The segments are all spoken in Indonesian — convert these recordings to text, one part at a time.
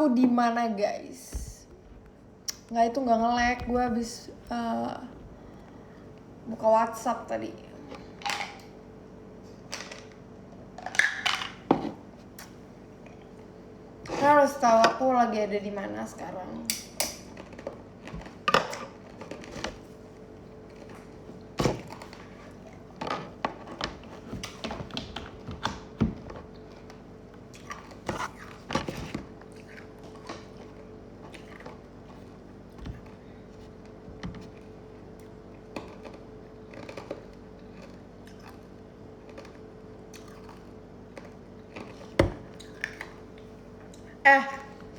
aku di mana guys? Nggak, itu nggak nge-lag, gue habis buka WhatsApp tadi. Kalian harus tahu aku lagi ada di mana sekarang.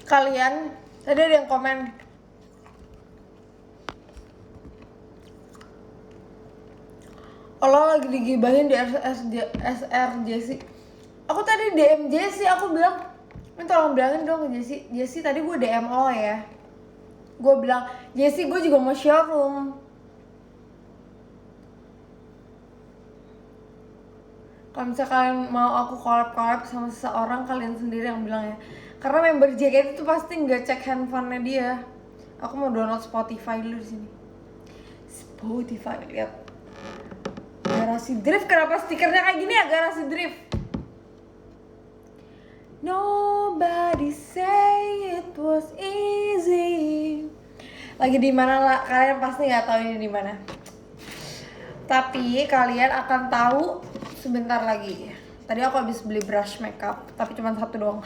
Kalian tadi ada yang komen lo lagi digibahin di SR Aku tadi DM Jesse, aku bilang ini tolong bilangin dong ke Jesse tadi gue DM lo ya. Gue bilang Jesse gue juga mau showroom. Kalau misalnya kalian mau aku collab sama seseorang, kalian sendiri yang bilang ya. Karena member JKT itu pasti nggak cek handphonenya dia. Aku mau download Spotify dulu di sini. Spotify, lihat. Garasi Drift, kenapa stikernya kayak gini ya? Garasi Drift. Nobody say it was easy. Lagi di mana lah? Kalian pasti nggak tahu ini di mana. Tapi kalian akan tahu sebentar lagi. Tadi aku habis beli brush makeup, tapi cuma satu doang.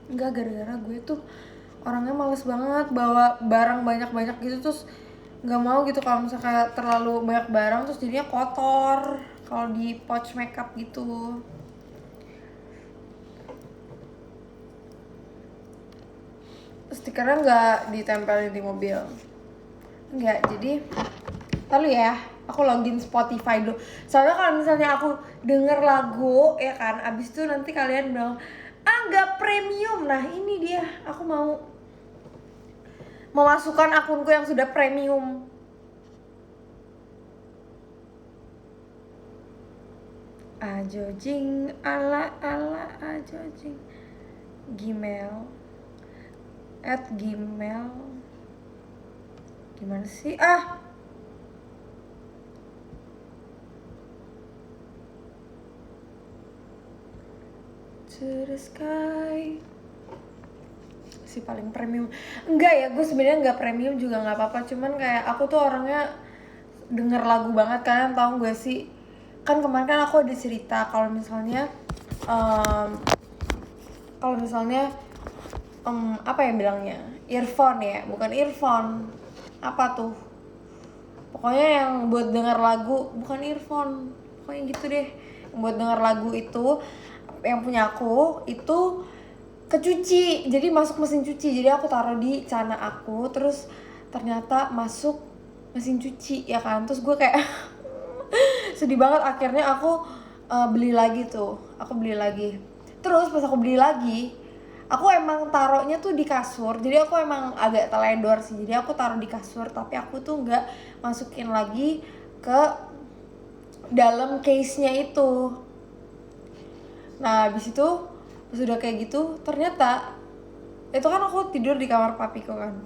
Enggak, gara-gara gue tuh orangnya males banget bawa barang banyak-banyak gitu, terus nggak mau gitu kalau misalnya kayak terlalu banyak barang terus jadinya kotor kalau di pouch makeup gitu. Stikernya nggak ditempelin di mobil, nggak. Jadi lalu ya, aku login Spotify dulu. Soalnya kalau misalnya aku denger lagu ya kan, abis itu nanti kalian bilang nggak premium. Nah ini dia, aku mau memasukkan akunku yang sudah premium. Ajojing ala ajojing Gmail @gmail gimana sih to the sky si paling premium. Enggak ya, gue sebenarnya nggak premium juga nggak apa-apa, cuman kayak aku tuh orangnya denger lagu banget. Kalian tahu gue sih, kan kemarin kan aku ada cerita kalau misalnya apa ya bilangnya, earphone ya, bukan earphone, apa tuh pokoknya yang buat denger lagu, bukan earphone, pokoknya gitu deh, yang buat denger lagu itu yang punya aku itu kecuci, jadi masuk mesin cuci. Jadi aku taruh di celana aku, terus ternyata masuk mesin cuci ya kan, terus gue kayak sedih banget. Akhirnya aku beli lagi. Terus pas aku beli lagi, aku emang taruhnya tuh di kasur, jadi aku emang agak teledor sih, jadi aku taruh di kasur, tapi aku tuh nggak masukin lagi ke dalam case-nya itu. Nah habis itu sudah kayak gitu, ternyata itu kan aku tidur di kamar papiku kan,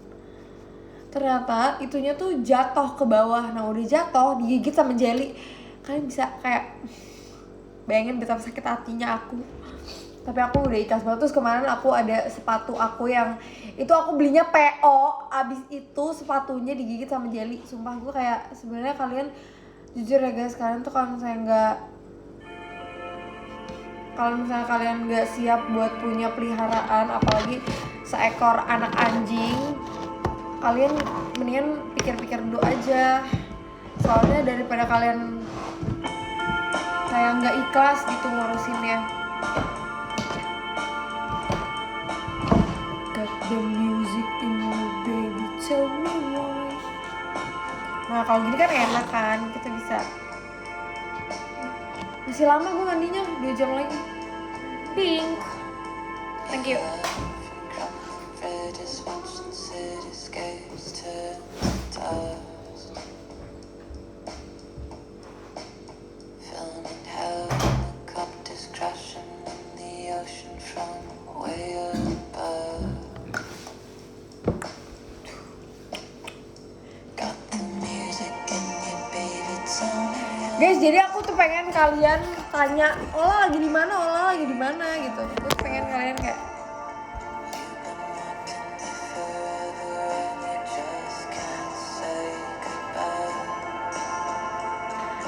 ternyata itunya tuh jatuh ke bawah. Nah udah jatuh, digigit sama jelly. Kalian bisa kayak bayangin betapa sakit hatinya aku. Tapi aku udah ikhlas banget. Terus kemarin aku ada sepatu aku yang itu aku belinya PO, abis itu sepatunya digigit sama jelly. Sumpah gue kayak sebenarnya kalian jujur ya guys, kalian tuh kalau misalnya kalian nggak siap buat punya peliharaan, apalagi seekor anak anjing, kalian mendingan pikir-pikir dulu aja. Soalnya daripada kalian kayak nggak ikhlas gitu ngurusinnya. Got the music in you baby, tell me why. Nah kalau gini kan enak kan, kita bisa. Masih lama gue mandinya, 2 jam lagi. Pink. Thank you. Crashing in the ocean from way above. jadi aku tuh pengen kalian tanya, Ola lagi di mana, Ola lagi di mana gitu. Aku tuh pengen kalian kayak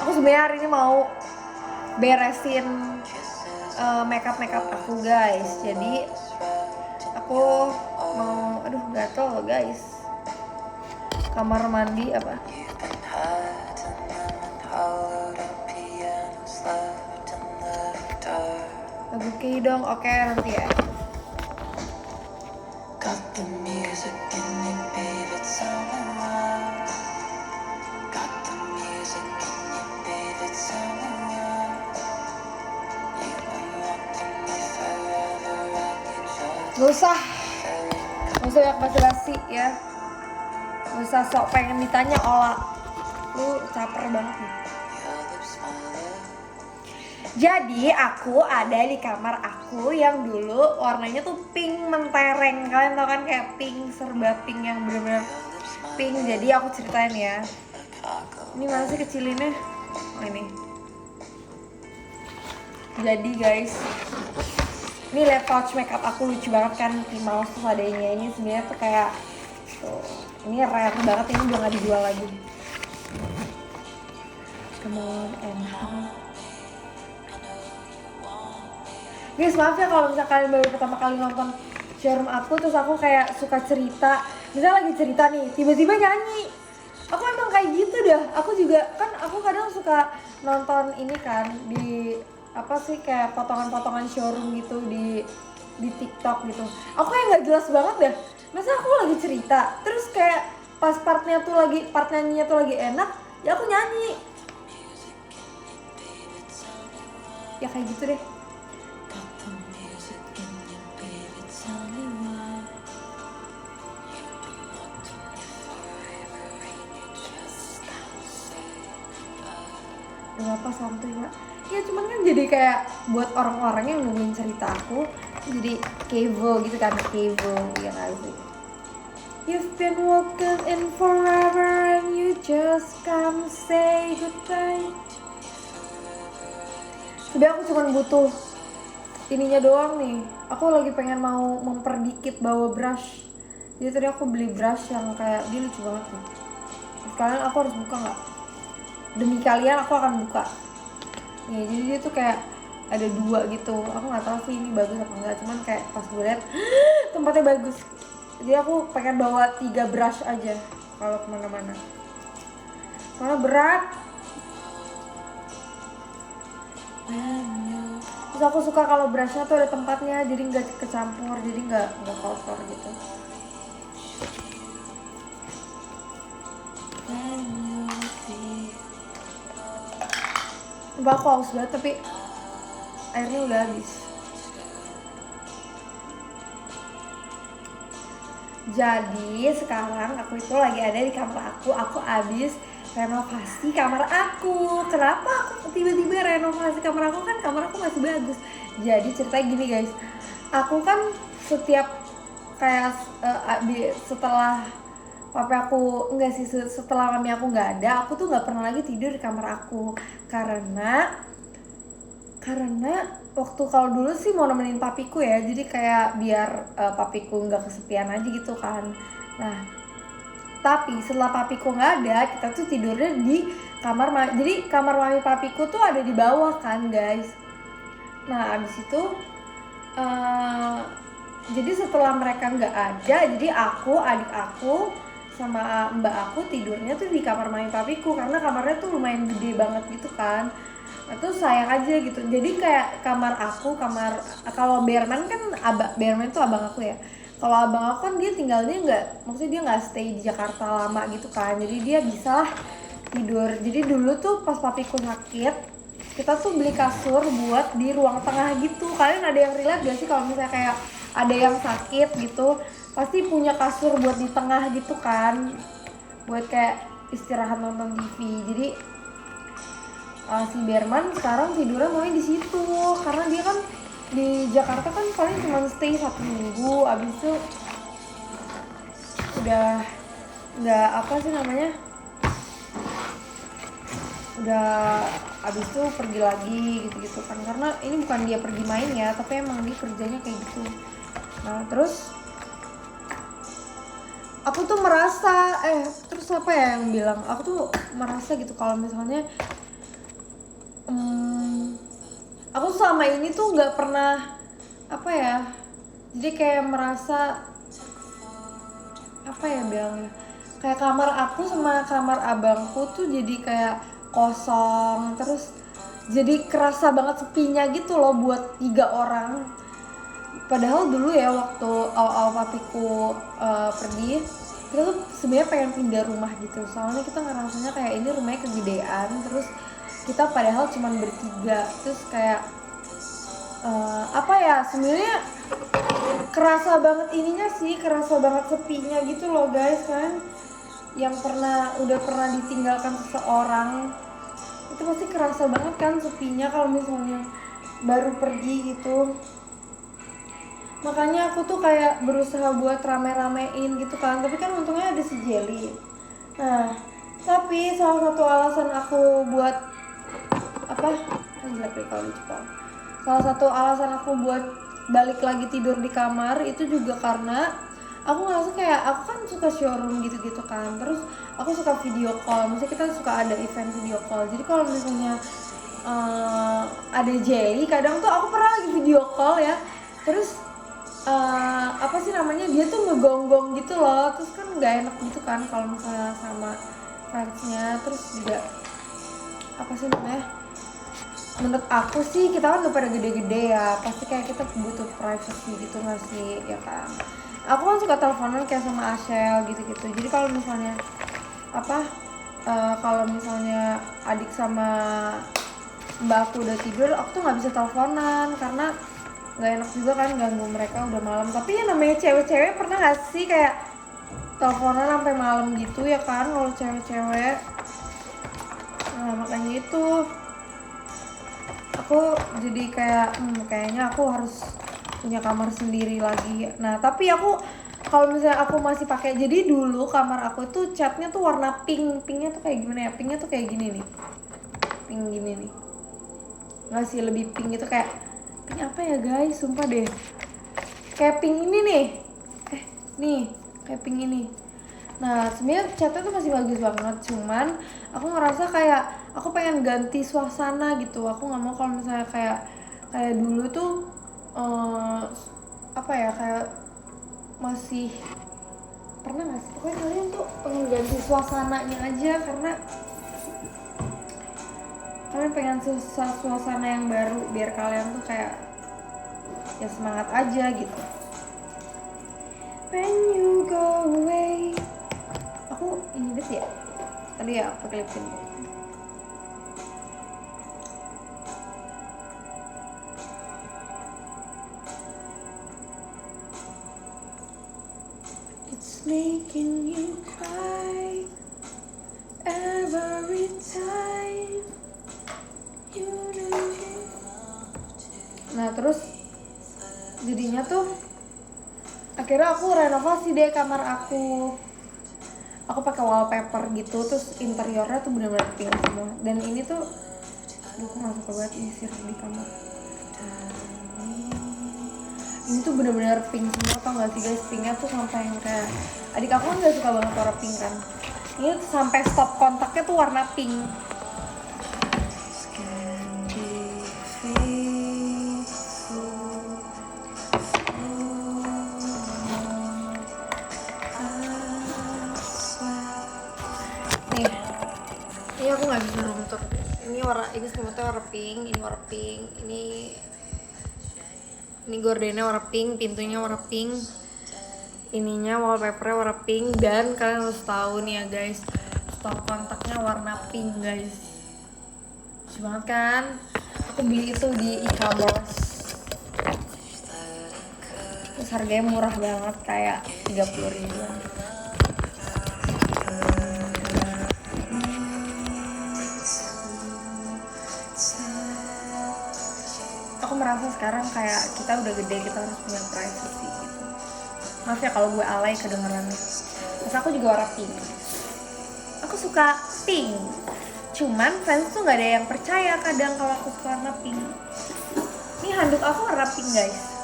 aku sebenarnya hari ini mau beresin makeup aku guys. Jadi aku mau, aduh gatel guys. Kamar mandi apa? Lagu Kei dong, oke nanti ya. Gak usah banyak basa-basi ya. Gak usah sok pengen ditanya Ola. Lu caper banget nih. Jadi aku ada di kamar aku yang dulu warnanya tuh pink mentereng. Kalian tau kan kayak pink, serba pink yang bener-bener pink. Jadi aku ceritain ya. Ini mana sih kecilinnya? Oh ini. Jadi guys, ini lihat pouch makeup aku lucu banget kan, Mickey Mouse tuh adanya. Ini sebenarnya tuh kayak tuh, ini rare banget, ini udah gak dijual lagi. Come on and home. Guys maaf ya kalau misalnya kalian baru pertama kali nonton showroom aku, terus aku kayak suka cerita. Misalnya lagi cerita nih, tiba-tiba nyanyi. Aku emang kayak gitu dah. Aku juga kan, aku kadang suka nonton ini kan di apa sih kayak potongan-potongan showroom gitu di TikTok gitu. Aku kayak nggak jelas banget dah. Masa aku lagi cerita, terus kayak pas part nyanyinya tuh lagi enak, ya aku nyanyi. Ya kayak gitu deh. Berapa santuy Mbak? Ya cuman kan jadi kayak buat orang-orang yang nungguin cerita aku jadi kevo gitu kan, kevo ya gak sih? You've been walking in forever and you just can't say goodbye. Sebenernya aku cuman butuh ininya doang nih. Aku lagi pengen mau memperdikit bawa brush. Jadi tadi aku beli brush yang kayak dia lucu banget nih. Sekarang aku harus buka nggak? Demi kalian aku akan buka. Nih, jadi dia tuh kayak ada dua gitu. Aku nggak tahu sih ini bagus apa enggak. Cuman kayak pas gue liat tempatnya bagus. Jadi aku pengen bawa 3 brush aja kalau kemana-mana. Soalnya berat. Terus aku suka kalau brushnya tuh ada tempatnya, jadi nggak kecampur, jadi nggak kotor gitu. Mbak aku haus banget tapi airnya udah habis. Jadi sekarang aku itu lagi ada di kamar aku habis renovasi kamar aku. Kenapa aku tiba-tiba renovasi kamar aku? Kan kamar aku masih bagus. Jadi ceritanya gini guys, aku kan setiap kayak setelah papa aku setelah mami aku nggak ada, aku tuh nggak pernah lagi tidur di kamar aku karena waktu kalau dulu sih mau nemenin papiku ya, jadi kayak biar papiku nggak kesepian aja gitu kan. Nah tapi setelah papiku nggak ada, kita tuh tidurnya di kamar jadi kamar mami papiku tuh ada di bawah kan guys. Nah abis itu jadi setelah mereka nggak ada, jadi aku, adik aku sama mbak aku tidurnya tuh di kamar mami papiku karena kamarnya tuh lumayan gede banget gitu kan. Nah, tuh sayang aja gitu. Jadi kayak kalau Berman kan Berman tuh abang aku ya. Kalau abang aku kan dia tinggalnya maksudnya dia nggak stay di Jakarta lama gitu kan. Jadi dia bisa lah tidur. Jadi dulu tuh pas papiku sakit, kita tuh beli kasur buat di ruang tengah gitu. Kalian ada yang relate gak sih kalau misalnya kayak ada yang sakit gitu, pasti punya kasur buat di tengah gitu kan, buat kayak istirahat nonton TV. Jadi si Berman sekarang tidurnya maunya di situ karena dia kan di Jakarta kan paling cuma stay 1 minggu, abis itu udah nggak apa sih namanya, udah abis itu pergi lagi gitu-gitu kan, karena ini bukan dia pergi main ya, tapi emang dia kerjanya kayak gitu. Nah terus aku tuh merasa terus apa ya yang bilang, aku tuh merasa gitu kalau misalnya aku selama ini tuh nggak pernah apa ya, jadi kayak merasa apa ya bilangnya, kayak kamar aku sama kamar abangku tuh jadi kayak kosong, terus jadi kerasa banget sepinya gitu loh buat 3 orang. Padahal dulu ya waktu awal papiku pergi, kita tuh sebenarnya pengen pindah rumah gitu, soalnya kita ngerasanya kayak ini rumahnya kegedean, terus kita padahal cuman bertiga, terus kayak apa ya, sebenarnya kerasa banget ininya sih, kerasa banget sepinya gitu loh guys kan. Yang udah pernah ditinggalkan seseorang itu pasti kerasa banget kan sepinya kalau misalnya baru pergi gitu. Makanya aku tuh kayak berusaha buat rame-ramein gitu kan, tapi kan untungnya ada si Jelly. Nah tapi salah satu alasan aku buat apa, kalau di Jepang, salah satu alasan aku buat balik lagi tidur di kamar itu juga karena aku ngerasa kayak aku kan suka showroom gitu-gitu kan, terus aku suka video call, maksudnya kita suka ada event video call, jadi kalau misalnya ada Jelly, kadang tuh aku pernah lagi video call ya, terus apa sih namanya, dia tuh ngegonggong gitu loh, terus kan nggak enak gitu kan kalau misalnya sama fansnya. Terus juga apa sih namanya, menurut aku sih kita kan udah pada gede-gede ya, pasti kayak kita butuh privacy gitu nggak sih, ya kan. Aku kan suka teleponan kayak sama Ashel gitu-gitu, jadi kalau misalnya apa kalau misalnya adik sama mbak aku udah tidur, aku tuh nggak bisa teleponan karena nggak enak juga kan ganggu mereka udah malam. Tapi ya namanya cewek-cewek, pernah nggak sih kayak teleponan sampai malam gitu ya kan kalau cewek-cewek. Nah makanya itu aku jadi kayak kayaknya aku harus punya kamar sendiri lagi. Nah tapi aku kalau misalnya aku masih pakai, jadi dulu kamar aku tuh catnya tuh warna pinknya tuh kayak gimana ya, pinknya tuh kayak gini nih, pink gini nih, nggak sih lebih pink gitu, kayak pink apa ya guys, sumpah deh, kayak pink ini nih, nih kayak pink ini. Nah sebenarnya catnya tuh masih bagus banget, cuman aku ngerasa kayak aku pengen ganti suasana gitu. Aku nggak mau kalau misalnya kayak dulu tuh apa ya, kayak masih pernah nggak sih, pokoknya kalian tuh pengen ganti suasananya aja karena kalian pengen suasana yang baru biar kalian tuh kayak ya semangat aja gitu. When you go away, aku ini bet ya tadi ya aku klipin. It's making you cry every time you know. Nah terus jadinya tuh akhirnya aku renovasi deh kamar aku pakai wallpaper gitu, terus interiornya tuh bener-bener pink semua. Dan ini tuh aku gak suka banget nyisir di kamar, ini tuh bener-bener pink semua, tau gak sih guys, pinknya tuh sampai yang kayak adik aku kan gak suka banget warna pink kan, ini tuh sampai stop kontaknya tuh warna pink. Ini aku nggak bisa room tour. Ini selimutnya warna pink, ini warna pink, ini gordennya warna pink, pintunya warna pink, ininya wallpapernya warna pink, dan kalian harus tahu nih ya guys, stop kontaknya warna pink guys. Lucu banget kan? Aku beli itu di e-commerce. Terus harganya murah banget, kayak 30.000. Aku merasa sekarang kayak kita udah gede, kita harus punya privacy gitu. Maaf ya kalau gue alay kedengerannya. Terus aku juga warna pink. Aku suka pink. Cuman fans tuh nggak ada yang percaya kadang kalau aku suka warna pink. Ini handuk aku warna pink guys.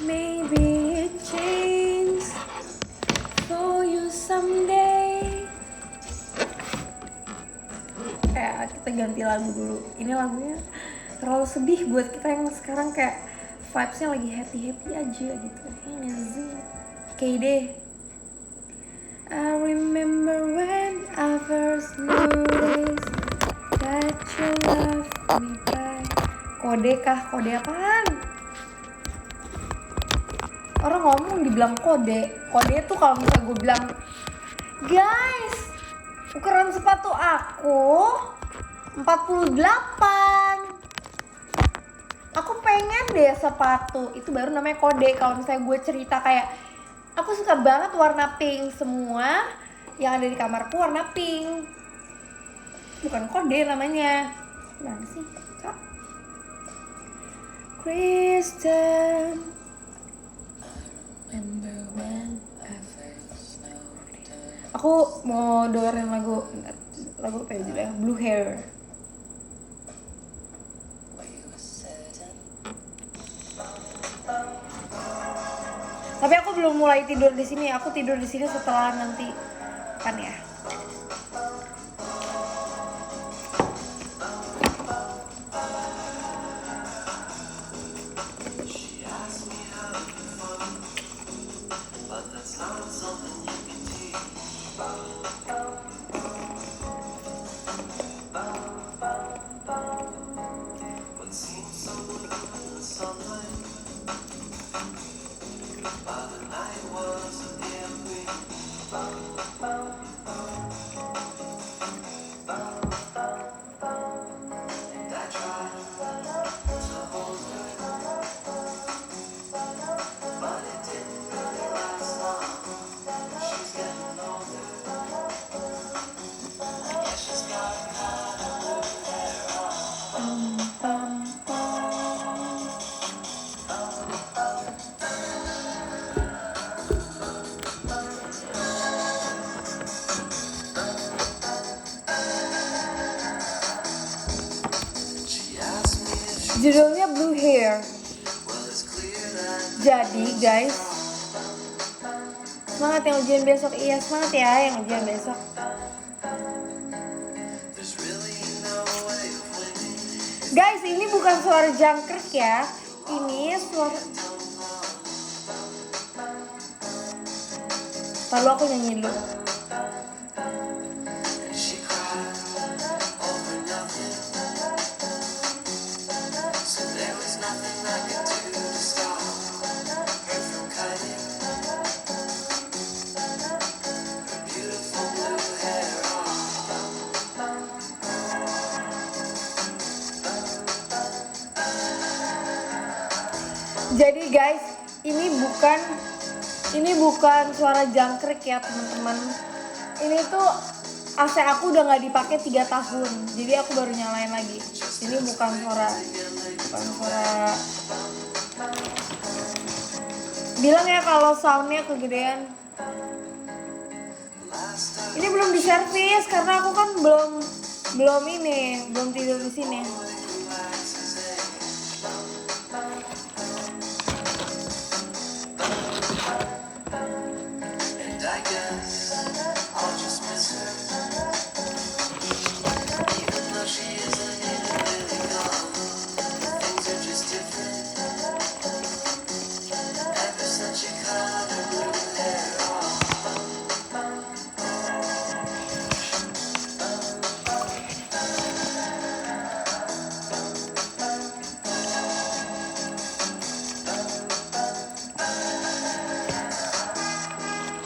Maybe it change for you someday. Kita ganti lagu dulu. Ini lagunya terlalu sedih buat kita yang sekarang kayak vibes-nya lagi happy-happy aja gitu. Ini sih. Oke deh. I remember when I first noticed that you love me back. Kode kah? Kode apaan? Orang ngomong dibilang kode. Kode tuh kalau misalnya gue bilang, guys, ukuran sepatu aku 48. Aku pengen deh sepatu. Itu baru namanya kode. Kalau misalnya gue cerita kayak, aku suka banget warna pink, semua yang ada di kamarku warna pink. Bukan kode namanya. Gimana sih, Kak? Kristen. Aku mau dengerin lagu apa ya judulnya? Blue Hair. Tapi aku belum mulai tidur di sini. Aku tidur di sini setelah nanti kan ya. Judulnya Blue Hair. Jadi guys, semangat yang ujian besok. Iya semangat ya yang ujian besok. Guys, ini bukan suara jangkrik ya. Ini suara. Lalu aku nyanyi dulu. Jadi guys, ini bukan suara jangkrik ya teman-teman. Ini tuh AC aku udah nggak dipakai 3 tahun, jadi aku baru nyalain lagi. Ini bukan suara. Bilang ya kalau soundnya kegedean. Ini belum diservis karena aku kan belum tidur di sini.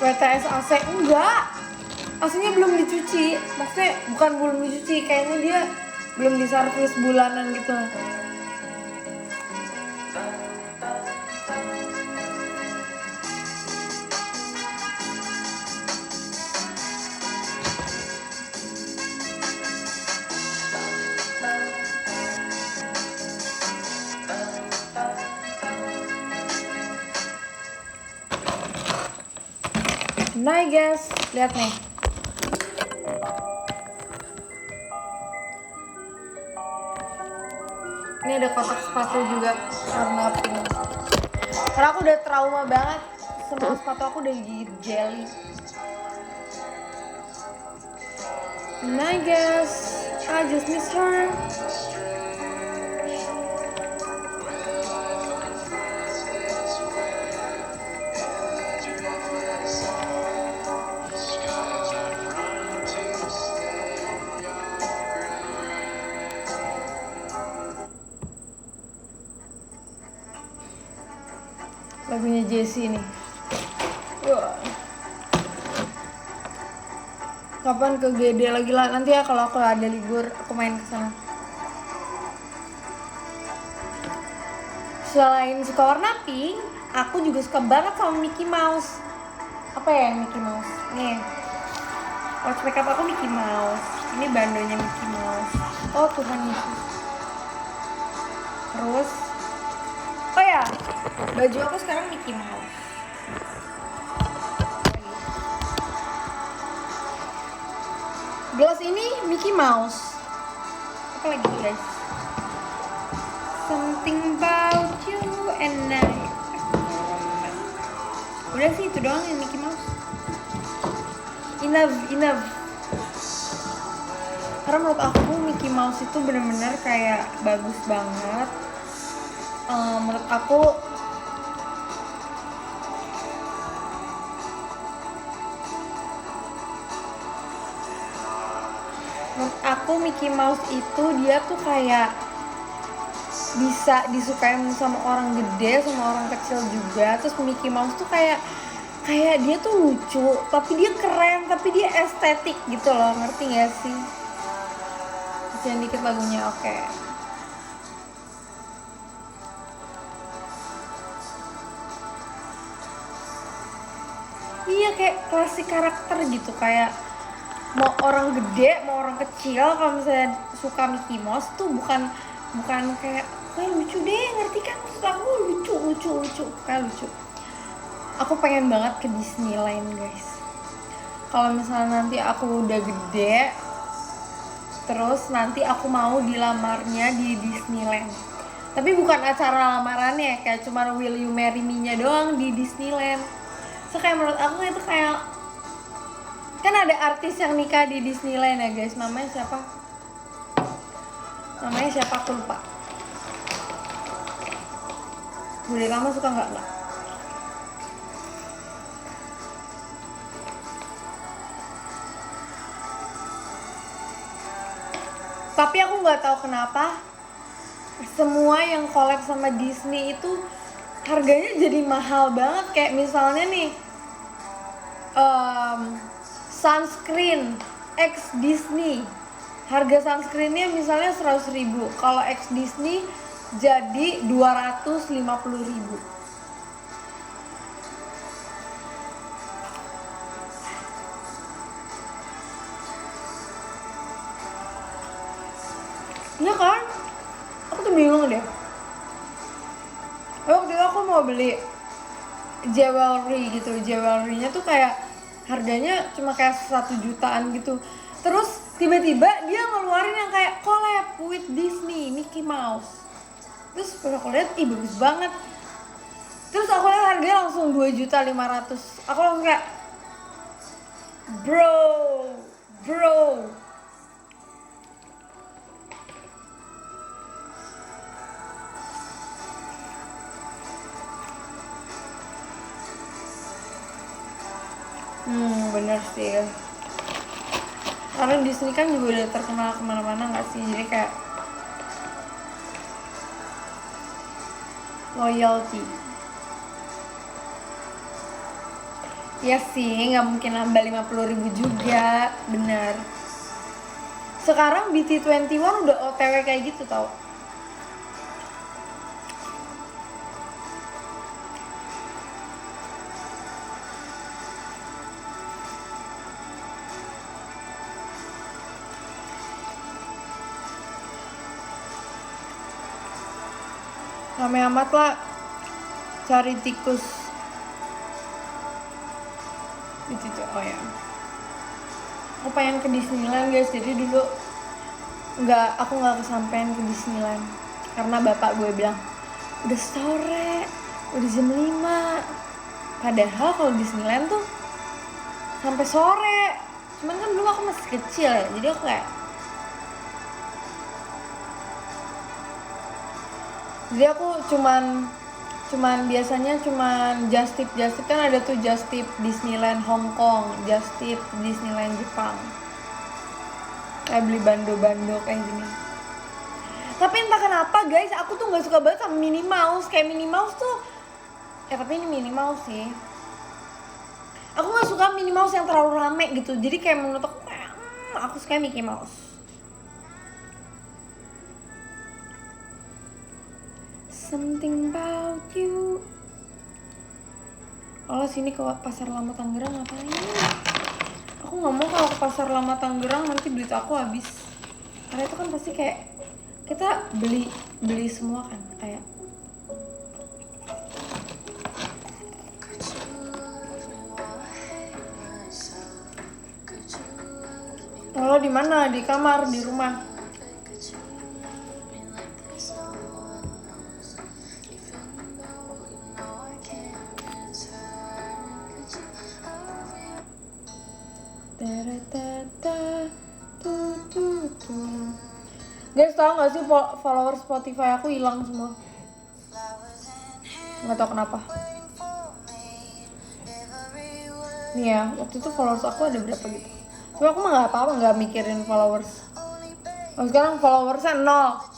WTS AC enggak, AC-nya belum dicuci. Maksudnya bukan belum dicuci, kayaknya dia belum diservis bulanan gitu. Nah guys, lihat nih. Ini ada kotak sepatu juga warna pink. Karena aku udah trauma banget, semua sepatu aku udah digigit jelly. Nah guys, I just miss her. Lagunya Jessie nih. Wah. Kapan ke GD lagi lah? Nanti ya kalau aku ada libur aku main ke sana. Selain suka warna pink, aku juga suka banget sama Mickey Mouse. Apa ya yang Mickey Mouse? Nih. Watch makeup aku Mickey Mouse. Ini bandonya Mickey Mouse. Oh Tuhan Yesus. Terus, oh ya, baju aku sekarang Mickey Mouse. Gelas ini Mickey Mouse. Apa lagi guys? Something about you and I. Udah sih itu doang yang Mickey Mouse. Enough. Karena menurut aku Mickey Mouse itu bener-bener kayak bagus banget. Menurut aku Mickey Mouse itu dia tuh kayak bisa disukai sama orang gede sama orang kecil juga. Terus Mickey Mouse tuh kayak dia tuh lucu, tapi dia keren, tapi dia estetik gitu loh, ngerti gak sih? Kasihan dikit lagunya, oke. Iya kayak klasik karakter gitu, kayak mau orang gede, mau orang kecil, kalau misalnya suka Mickey Mouse tuh bukan kayak lucu deh, ngerti kan? Maksud aku lucu, kayak lucu. Aku pengen banget ke Disneyland guys. Kalau misalnya nanti aku udah gede, terus nanti aku mau dilamarnya di Disneyland. Tapi bukan acara lamarannya, kayak cuma Will You Marry Me-nya doang di Disneyland. So kayak menurut aku itu kayak, kan ada artis yang nikah di Disneyland ya guys. Namanya siapa aku lupa. Bude Lama suka nggak? Tapi aku nggak tahu kenapa semua yang collab sama Disney itu harganya jadi mahal banget. Kayak misalnya nih sunscreen X Disney, harga sunscreennya misalnya 100.000, kalau X Disney jadi 250.000. Iya kan? Aku tuh bingung deh. Waktu itu aku mau beli jewelry gitu, jewelry-nya tuh kayak harganya cuma kayak 1 jutaan gitu. Terus tiba-tiba dia ngeluarin yang kayak collab with Disney, Mickey Mouse. Terus pas aku lihat, bagus banget. Terus aku lihat harganya langsung 2.500.000. Aku langsung kayak bro. Bener sih. Karena Disney kan juga udah terkenal kemana-mana nggak sih, jadi kayak loyalty. Ya sih, nggak mungkin nambah 50.000 juga, bener. Sekarang BT21 udah OTW kayak gitu tau. Rame amat lah cari tikus Itu tuh, oh ya. Aku pengen ke Disneyland guys, jadi dulu aku nggak kesampean ke Disneyland karena bapak gue bilang udah sore, udah jam 5. Padahal kalau Disneyland tuh sampai sore. Cuman kan dulu aku masih kecil ya, jadi aku kayak jadi aku cuman biasanya just tip kan ada tuh just tip Disneyland Hong Kong, just tip Disneyland Jepang, kayak beli bando kayak gini. Tapi entah kenapa guys, aku tuh nggak suka banget sama Minnie Mouse. Kayak Minnie Mouse tuh tapi ini Minnie Mouse sih, aku nggak suka Minnie Mouse yang terlalu rame gitu. Jadi kayak menurut aku kayak aku suka Mickey Mouse. Something about you. Oh sini ke Pasar Lama Tangerang ngapain? Aku nggak mau kalau ke Pasar Lama Tangerang nanti duit aku habis. Karena itu kan pasti kayak kita beli semua kan, kayak lo di mana? Di kamar, di rumah. Guys, tau gak sih follower Spotify aku hilang semua? Nggak tau kenapa. Nih ya, waktu itu followers aku ada berapa gitu. Tapi aku mah nggak apa-apa, nggak mikirin followers. Oh, sekarang followersnya 0.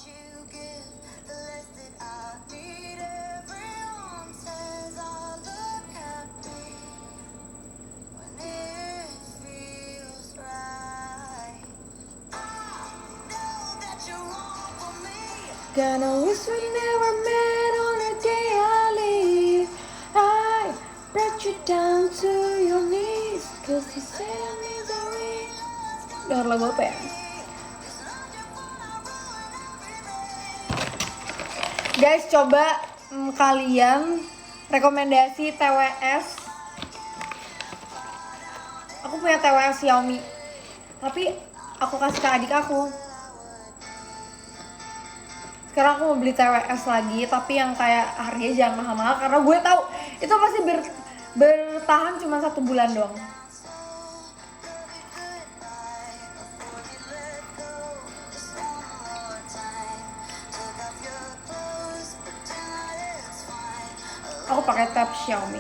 Gonna wish we never met on the day I leave. I brought you down to your knees, cause you said I'm misery. Dengar lagu apa ya? Guys, coba kalian rekomendasi TWS. Aku punya TWS Xiaomi, tapi aku kasih ke adik aku. Sekarang aku mau beli TWS lagi, tapi yang kayak harganya jangan mahal-mahal, karena gue tahu itu pasti bertahan cuma 1 bulan doang. Aku pakai tab Xiaomi.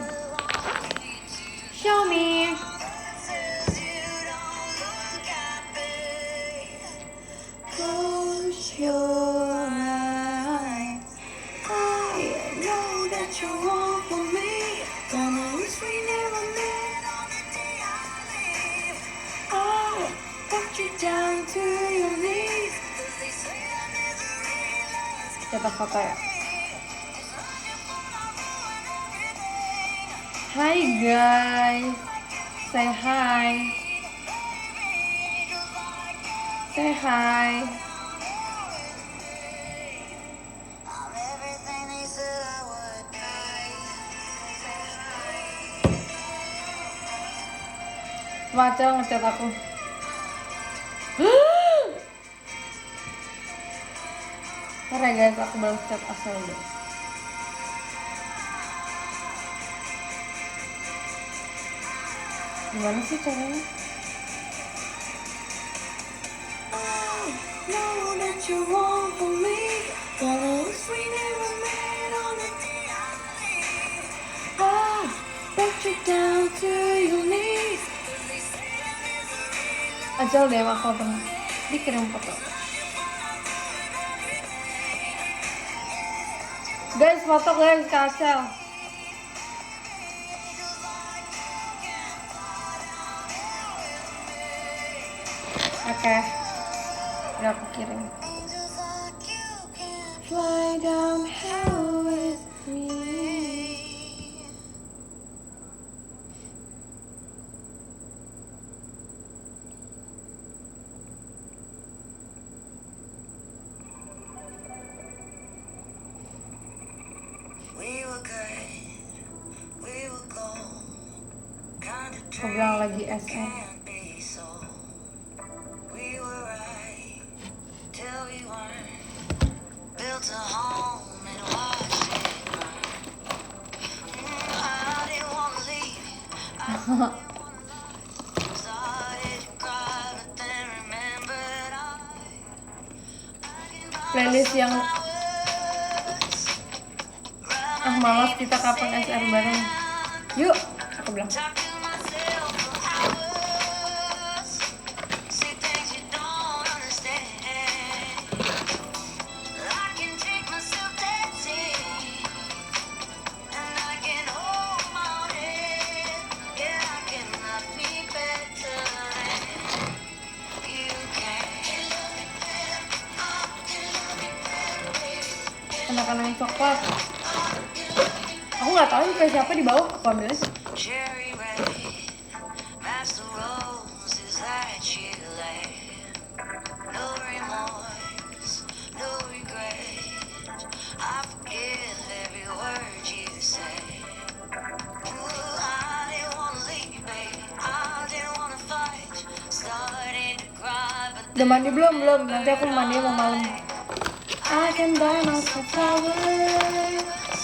Close your eyes. I know that you want for me. Gonna wish we never met on the day I leave. I put you down to your knees. Kita foto ya. Hi guys, say hi. Say hi. Macel ngechat aku. Ntar ya guys, aku balas chat asal dulu. Gimana sih caranya? Know that you want for me. Gonna wish we never met on the day I leave. I put you down to your knees. Ajal deh aku pernah dikirim foto. Guys, foto guys ke Acel. Oke. Udah aku kirim. Fly down hell with me. We were good, we were gold, kind of Aku bilang lagi SM. Playlist yang malas kita kapan SR bareng. Yuk, aku bilang. Anak-anak yang coklat. Aku nggak tahu ini kayak siapa di bawah. Aku ambil aja. Udah mandi belum? Nanti aku mandi mau malam. I can buy myself flowers.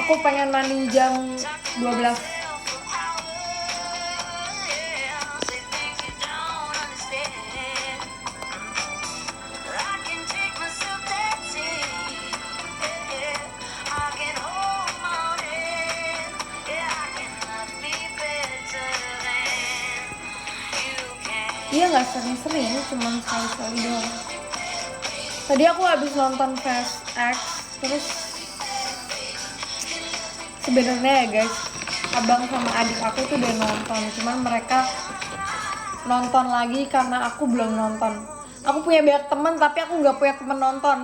Aku pengen mandi jam 12. Iya nggak sering-sering, cuma sekali-sekali doang. Tadi aku habis nonton Fast X, terus sebenarnya ya guys, abang sama adik aku tuh udah nonton, cuman mereka nonton lagi karena aku belum nonton. Aku punya banyak teman tapi aku nggak punya teman nonton.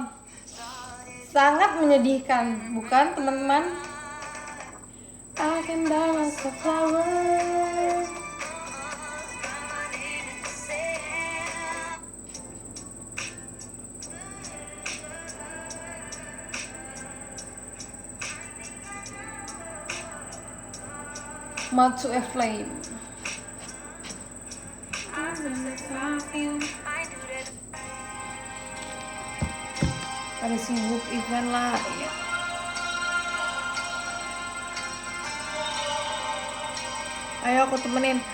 Sangat menyedihkan, bukan teman-teman? I can buy myself flowers. Moth to a flame. Ada sibuk event lah ya. Ayo aku temenin.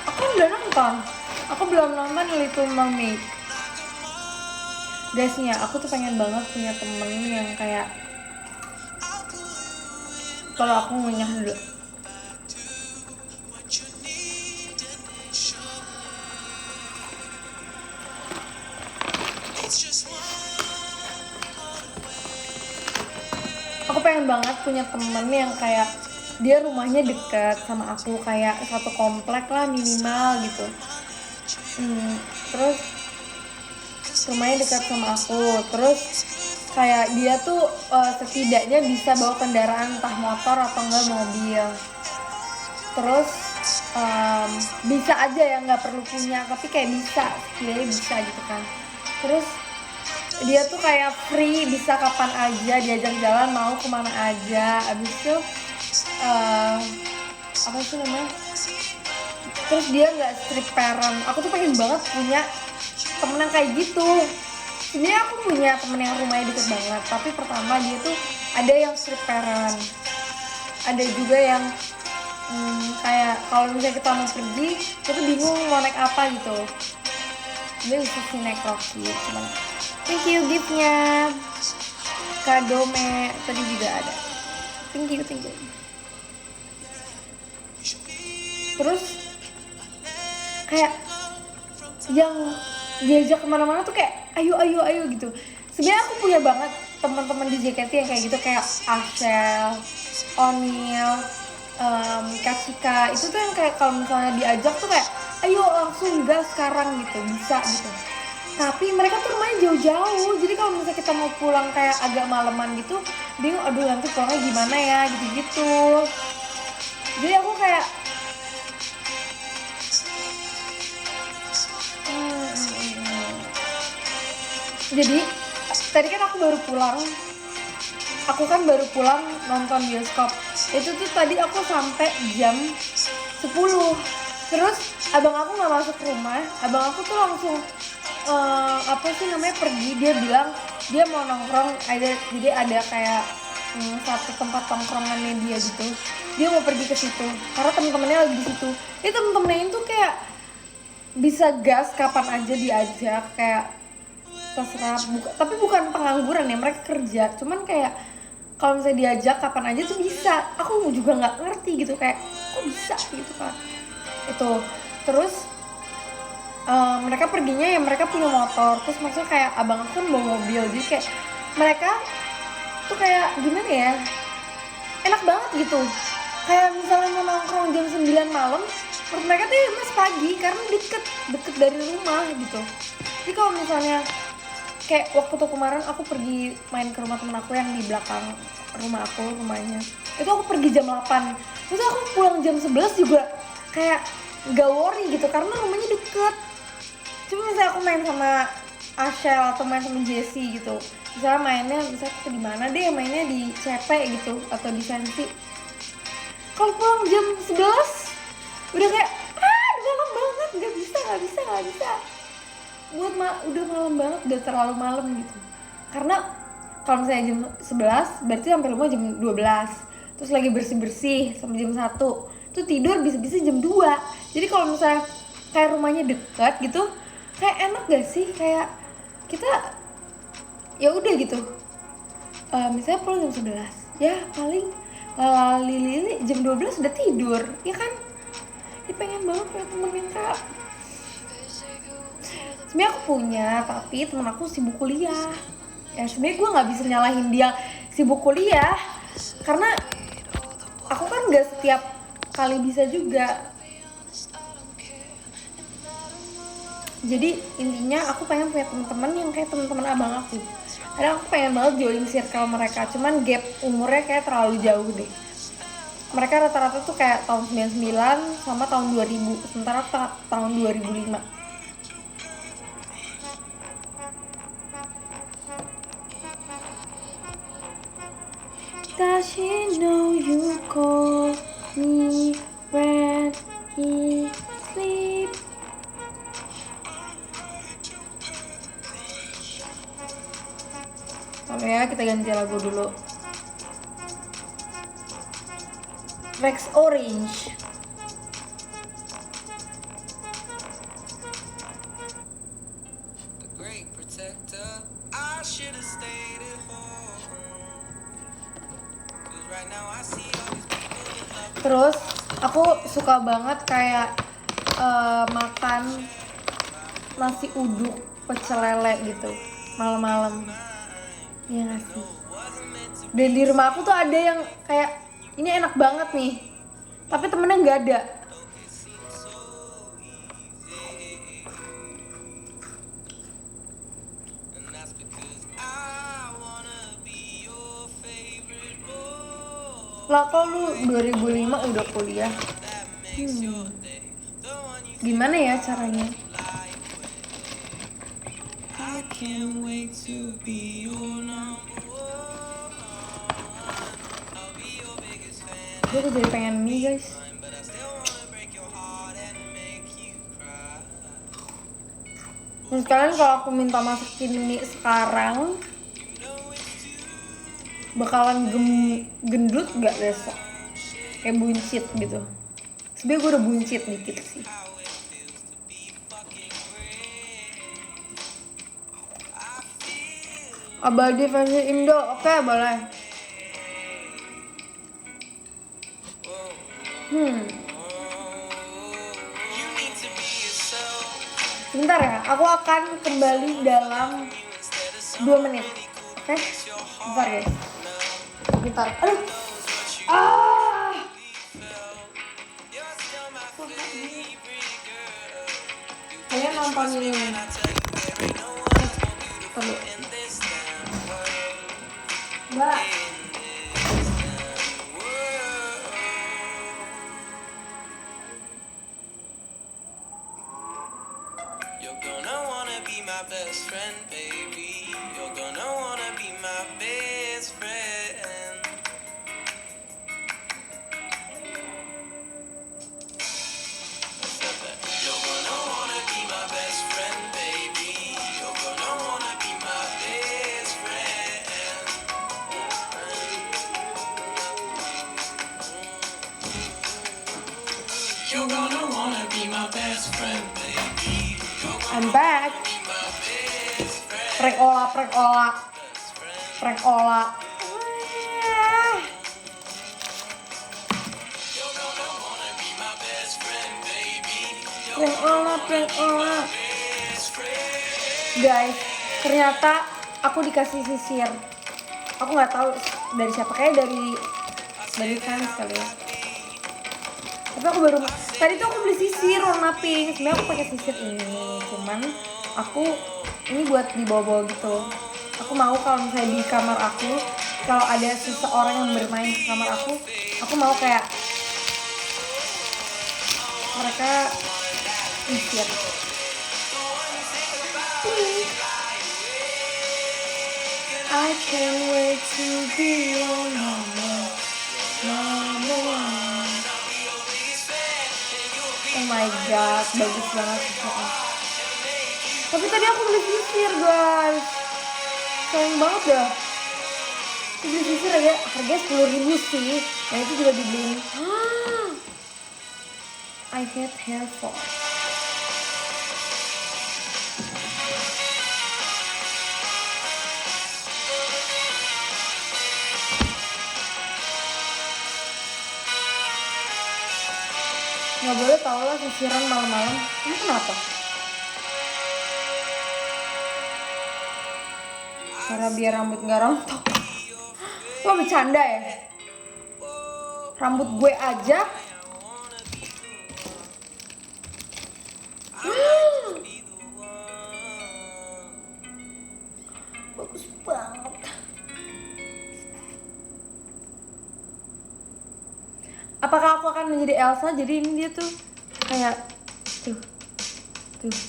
Aku udah nonton. Aku belum nonton Little Mermaid. Guys nih ya, aku tuh pengen banget punya temen yang kayak kalau aku ngunyah dulu. Aku pengen banget punya temen yang kayak dia rumahnya dekat sama aku, kayak satu komplek lah minimal gitu. Terus rumahnya dekat sama aku, terus kayak dia tuh setidaknya bisa bawa kendaraan entah motor atau enggak mobil. Terus bisa aja ya nggak perlu punya, tapi kayak bisa, setidaknya bisa gitu kan. Terus dia tuh kayak free, bisa kapan aja diajak jalan, mau kemana aja. Abis itu apa sih namanya, terus dia nggak strict parent. Aku tuh pengen banget punya temen yang kayak gitu. Sebenarnya aku punya temen yang rumahnya deket banget, tapi pertama dia tuh ada yang strict parent, ada juga yang kayak kalau misalnya kita mau pergi kita bingung mau naik apa gitu. Dia bisa sih naik Rocky, cuman thank you giftnya. Kado me tadi juga ada. Thank you. Terus kayak yang diajak kemana-mana tuh kayak ayo gitu. Sebenarnya aku punya banget teman-teman di JKT yang kayak gitu, kayak Ashel, O'Neil, Kachika. Itu tuh yang kayak kalau misalnya diajak tuh kayak ayo langsung gas sekarang gitu, bisa gitu. Tapi mereka tuh rumahnya jauh-jauh, jadi kalau misalnya kita mau pulang kayak agak maleman gitu, bingung, aduh nanti pulangnya gimana ya, gitu-gitu. Jadi aku kayak jadi tadi kan aku baru pulang aku kan baru pulang nonton bioskop. Itu tuh tadi aku sampai jam 10. Terus abang aku nggak masuk rumah, abang aku tuh langsung apa sih namanya pergi. Dia bilang dia mau nongkrong, jadi ada kayak satu tempat tongkrongannya dia gitu. Dia mau pergi ke situ karena temen-temennya lagi di situ. Ini temen-temennya itu kayak bisa gas kapan aja diajak, kayak terserah. Tapi bukan pengangguran ya, mereka kerja. Cuman kayak kalau misalnya diajak kapan aja tuh bisa. Aku juga nggak ngerti gitu, kayak kok bisa gitu kan. Itu terus mereka perginya ya mereka punya motor. Terus maksudnya kayak abang aku kan bawa mobil, jadi kayak mereka tuh kayak gimana ya, enak banget gitu. Kayak misalnya mau nongkrong jam 9 malam, menurut mereka tuh ya mas pagi, karena deket dari rumah gitu. Jadi kalau misalnya kayak waktu tuh kemarin aku pergi main ke rumah temen aku yang di belakang rumah aku, rumahnya itu aku pergi jam 8, terus aku pulang jam 11 juga kayak gak worry gitu karena rumahnya deket. Cuma misalnya aku main sama Ashel atau main sama Jessie gitu, misalnya mainnya misalnya kita di mana deh, mainnya di CP gitu atau di Sensi, kalau pulang jam 11 udah kayak udah malam banget, nggak bisa buat udah malam banget, udah terlalu malam gitu. Karena kalau misalnya jam 11 berarti sampai rumah jam 12, terus lagi bersih-bersih sampai jam 1 tuh tidur bisa-bisa jam 2. Jadi kalau misalnya kayak rumahnya dekat gitu, kayak enak gak sih, kayak kita ya udah gitu. Misalnya pulang jam 11 ya paling lili jam 12 udah tidur, ya kan? Ini pengen banget punya temen yang kak. Sebenarnya aku punya, tapi temen aku sibuk kuliah. Ya sebenarnya gue nggak bisa nyalahin dia sibuk kuliah, karena aku kan nggak setiap kali bisa juga. Jadi intinya aku pengen punya teman-teman yang kayak teman-teman abang aku. Karena aku pengen banget join circle mereka, cuman gap umurnya kayak terlalu jauh deh. Mereka rata-rata tuh kayak tahun 99 sama tahun 2000, sementara tahun 2005. Does he know you call me when he sleep? Oke ya, kita ganti lagu dulu. Rex Orange. Terus aku suka banget kayak makan nasi uduk pecel lele gitu malam-malam. Iya gak sih? Dan di rumah aku tuh ada yang kayak ini enak banget nih, tapi temennya nggak ada. Lah kok lu 2005 udah kuliah? Gimana ya caranya? I can't wait to be your number one. I'll be your biggest fan. Gue tuh jadi pengen mie guys. Dan sekalian kalau aku minta masakin mie sekarang, bakalan gendut gak besok? Kayak buncit gitu. Sebenernya gue udah buncit dikit sih. Abadi versi Indo, oke boleh. Sebentar ya, aku akan kembali dalam 2 menit. Oke? Bentar guys. Bentar. Aduh. Kalian nonton ini. Tunggu. Mbak. You're gonna wanna be my best friend, baby. You're gonna wanna be my best friend. I'm back. Prank Ola. Prank Ola. Guys, ternyata aku dikasih sisir. Aku nggak tahu dari siapa, kayak dari fans kali ya. Tapi aku baru tadi tuh aku beli sisir warna pink. Sebenarnya aku pakai sisir ini, cuman aku ini buat dibawa-bawa gitu. Aku mau kalau misalnya di kamar aku, kalau ada seseorang yang bermain ke kamar aku mau kayak mereka sisir. I can't wait to be your number one. Oh my god, bagus banget sisirnya. Tapi tadi aku beli sisir guys, sayang banget dah. Aku beli sisir harganya 10.000 sih. Nah itu juga dibeliin. I hate hair fall. Nggak boleh tau lah sisiran malam-malam. Ini kenapa? Karena biar rambut nggak rontok. Lo bercanda ya? Rambut gue aja. Bagus banget. Apakah aku akan menjadi Elsa? Jadi ini dia tuh kayak tuh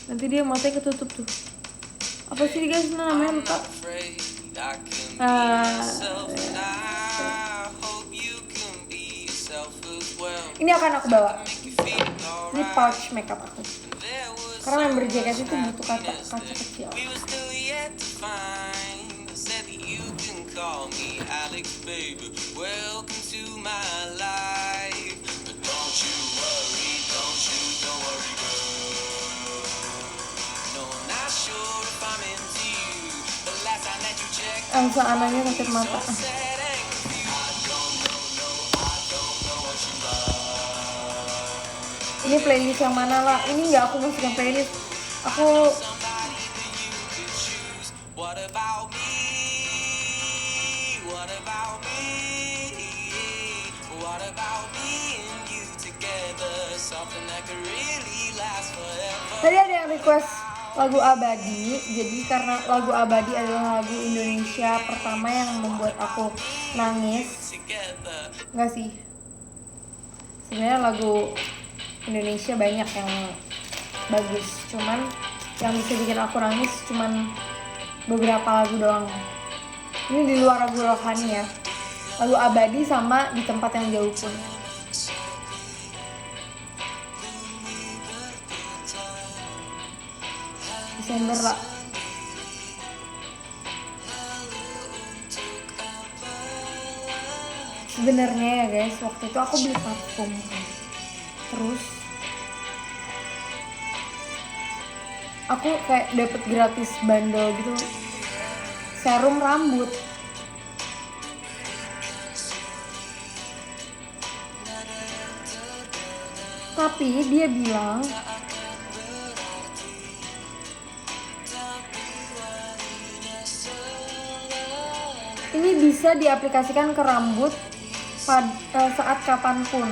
nanti dia matanya ketutup tuh. Apa sih guys namanya, lupa. Ini akan aku bawa. Ini pouch makeup aku. Karena member JKT itu butuh kaca kecil. Elsa anaknya sakit mata. Ini playlist yang mana lah? Ini nggak aku masukin playlist. Aku tadi ada yang request lagu Abadi. Jadi karena lagu Abadi adalah lagu Indonesia pertama yang membuat aku nangis. Enggak sih, sebenarnya lagu Indonesia banyak yang bagus, cuman yang bisa bikin aku nangis cuman beberapa lagu doang. Ini di luar lagu rohani ya, lagu Abadi sama Di Tempat Yang Jauh Pun. Desember lah. Sebenarnya ya guys, waktu itu aku beli parfum kan. Terus aku kayak dapet gratis bundle gitu serum rambut. Tapi dia bilang ini bisa diaplikasikan ke rambut saat kapanpun.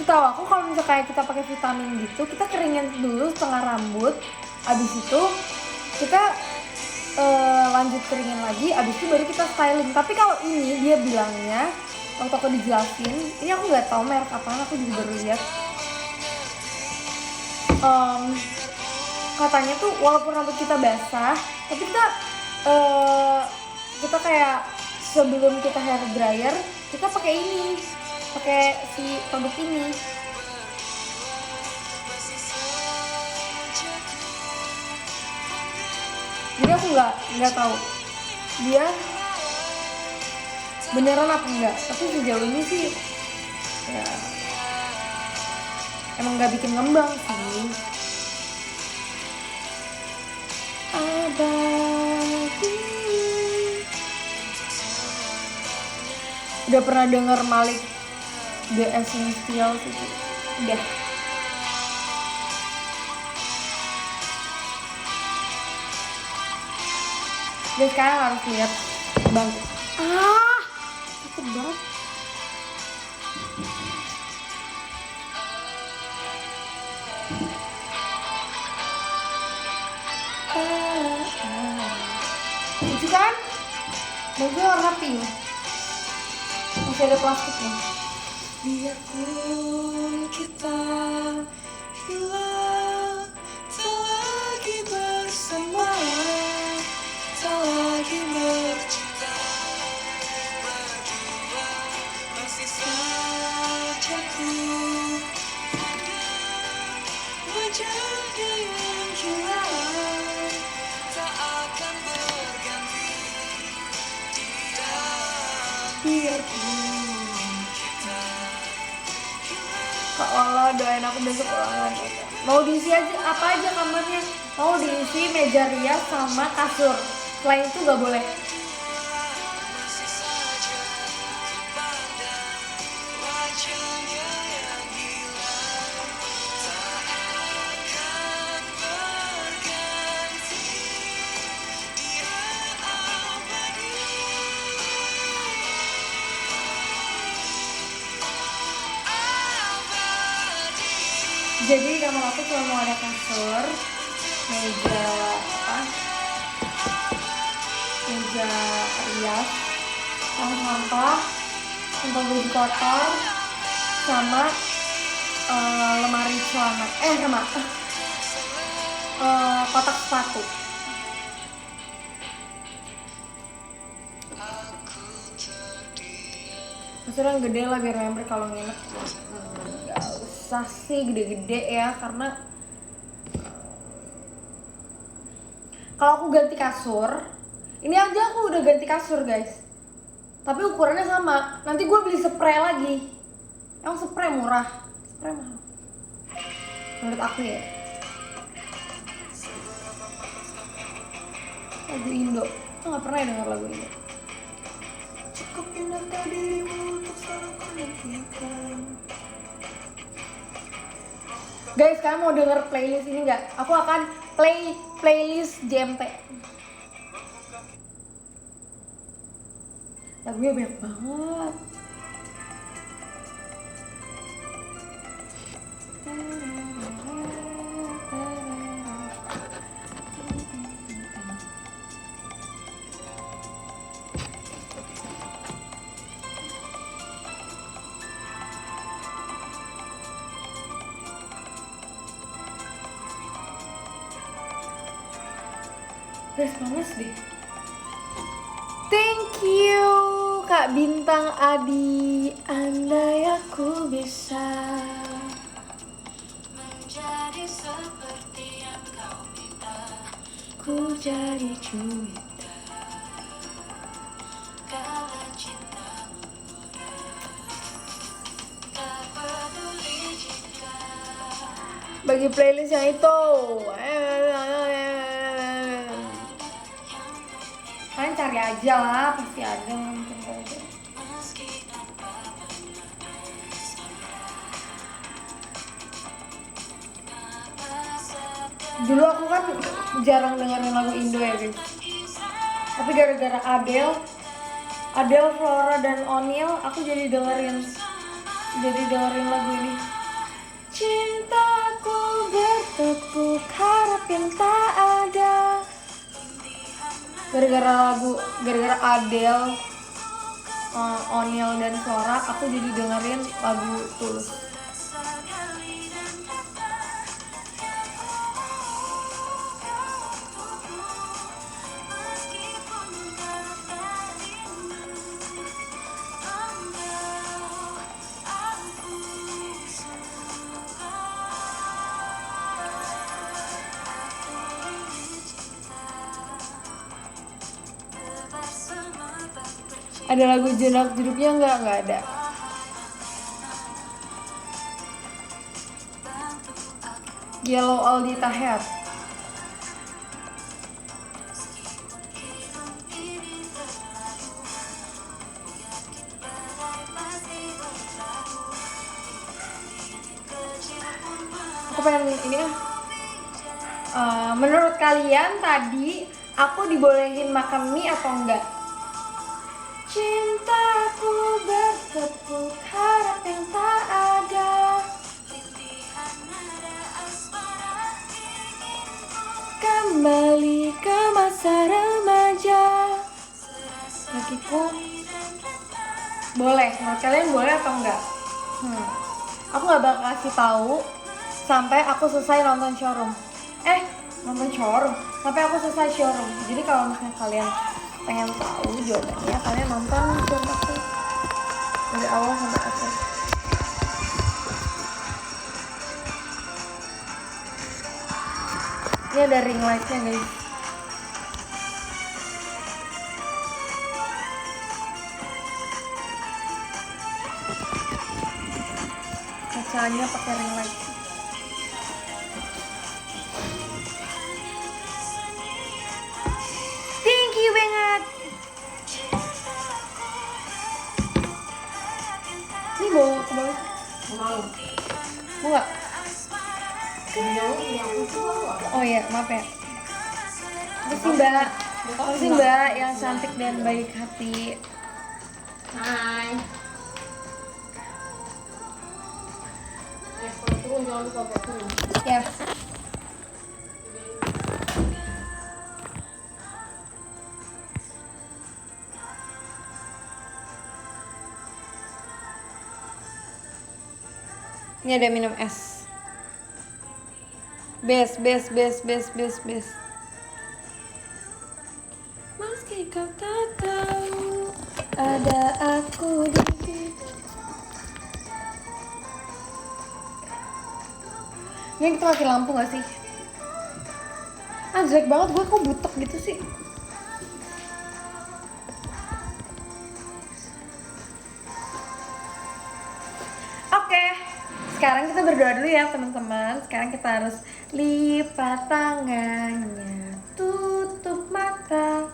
Tahu aku kalau misalnya kayak kita pakai vitamin gitu, kita keringin dulu setengah rambut, abis itu kita lanjut keringin lagi, abis itu baru kita styling. Tapi kalau ini dia bilangnya, waktu aku dijelasin, ini aku nggak tahu merek apaan, aku juga baru lihat. Katanya tuh walaupun rambut kita basah, tapi kita kayak sebelum kita hair dryer, kita pakai ini, pakai si produk ini. Jadi aku nggak tahu dia beneran apa enggak, tapi sejauh ini sih ya emang nggak bikin ngembang sih. Udah pernah denger Malik The Essentials itu? Udah. Dia sekarang harus lihat bang. Sakit banget. Lucu kan? Bajunya warna pink. Masih ada plastiknya. Biarpun kita hilang, tak lagi bersama, tak lagi bercinta, berdua masih saja ku pandang wajahnya yang hilang, tak akan berganti. Biarpun kita Kak Ola doain aku besok ulangan. Mau diisi aja apa aja kamarnya? Mau diisi meja rias sama kasur. Selain itu gak boleh. Jadi kamar aku cuma mau ada kasur, meja rias, tong sampah, tempat baju kotor, sama lemari celana, kotak sepatu. Kasurnya gede lah biar nempel kalau nginep. Gak usah sih gede-gede ya, karena kalau aku ganti kasur, ini aja aku udah ganti kasur guys, tapi ukurannya sama. Nanti gue beli spray lagi. Emang spray murah, spray mahal menurut aku ya. Lagu Indo, aku nggak pernah denger lagu Indo. Cukup pindahkan dirimu untuk selalu menantikan. Guys, kalian mau denger playlist ini nggak? Aku akan play playlist JMT. Lagunya banyak banget. Guys, panas deh. Thank you Kak Bintang Adi. Andai aku bisa menjadi seperti yang kau minta, ku jadi juwita kala cinta menggoda, tak peduli jika. Bagi playlist yang itu kalian cari aja lah, pasti ada. Dulu aku kan jarang dengerin lagu Indo ya guys, tapi gara-gara Adele, Flora dan O'Neal, aku jadi dengerin lagu ini. Cintaku bertepuk harap yang tak ada. Gara-gara Adele, O'Neal dan Flora, aku jadi dengerin lagu Tulus. Ada lagu jenak-jeduknya nggak ada. Yellow Aldi Taher. Aku pengen ini menurut kalian tadi aku dibolehin makan mie atau enggak? Cintaku bertepuk harap yang tak ada. Kembali ke masa remaja. Kakiku boleh, menurut kalian boleh atau enggak? Aku nggak bakal kasih tahu sampai aku selesai nonton showroom. Nonton showroom sampai aku selesai showroom. Jadi kalau misalnya kalian pengen tahu jawabannya, kalian nonton showroom aku dari awal sampai akhir. Ini ada ring lightnya guys. Kacanya pakai ring light. Thank you banget. Ini bawa ke bawah. Mau nggak? Oh iya, maaf ya. Makasih Mbak yang cantik dan baik hati. Hai. Kalau turun jangan lupa buat turun. Yes. Ini ada minum es. Best. Meski kau tak tahu ada aku di sini. Ini kita pakai lampu gak sih? Jelek banget gue, kok butek gitu sih? Oke, sekarang kita berdoa dulu ya teman-teman. Sekarang kita harus lipat tangannya, tutup mata.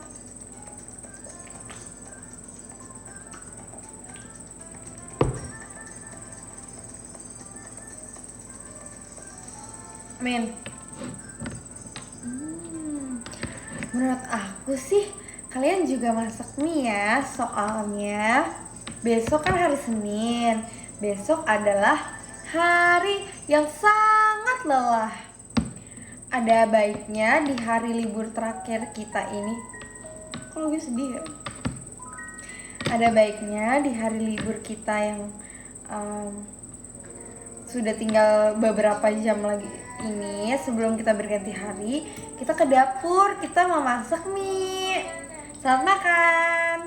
Amin. Menurut aku sih kalian juga masak mie ya. Soalnya besok kan hari Senin. Besok adalah hari yang sangat lelah. Ada baiknya di hari libur terakhir kita ini. Kalau gue sedih ya. Ada baiknya di hari libur kita yang sudah tinggal beberapa jam lagi ini sebelum kita berganti hari, kita ke dapur, kita memasak mie. Selamat makan.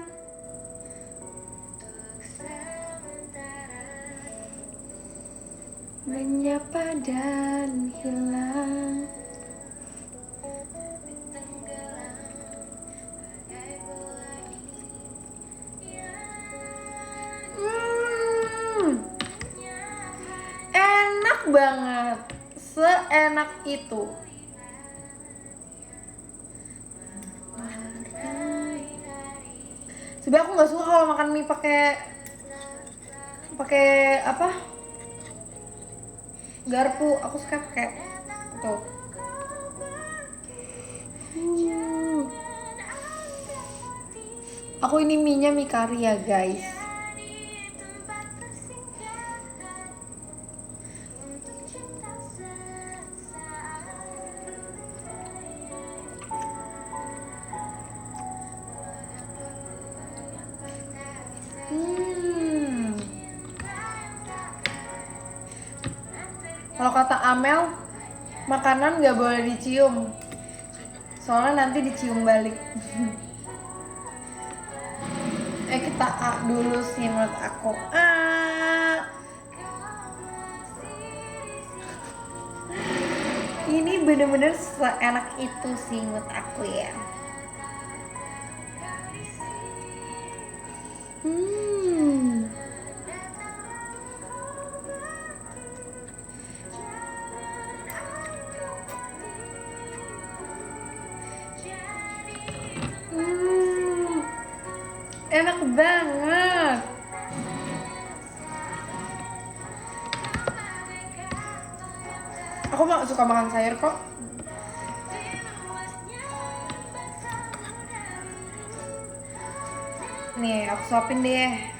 Menyapa dan hilang. Enak banget, seenak itu. Sebenernya aku nggak suka kalau makan mie pakai apa? Garpu. Aku suka pakai tuh. Aku ini mie-nya mie kari ya guys. Kalau kata Amel, makanan gak boleh dicium, soalnya nanti dicium balik. Kita A dulu sih menurut aku. Ini bener-bener seenak itu sih menurut aku ya. Enak banget. Aku Aku suka makan sayur kok. Nih, aku suapin deh.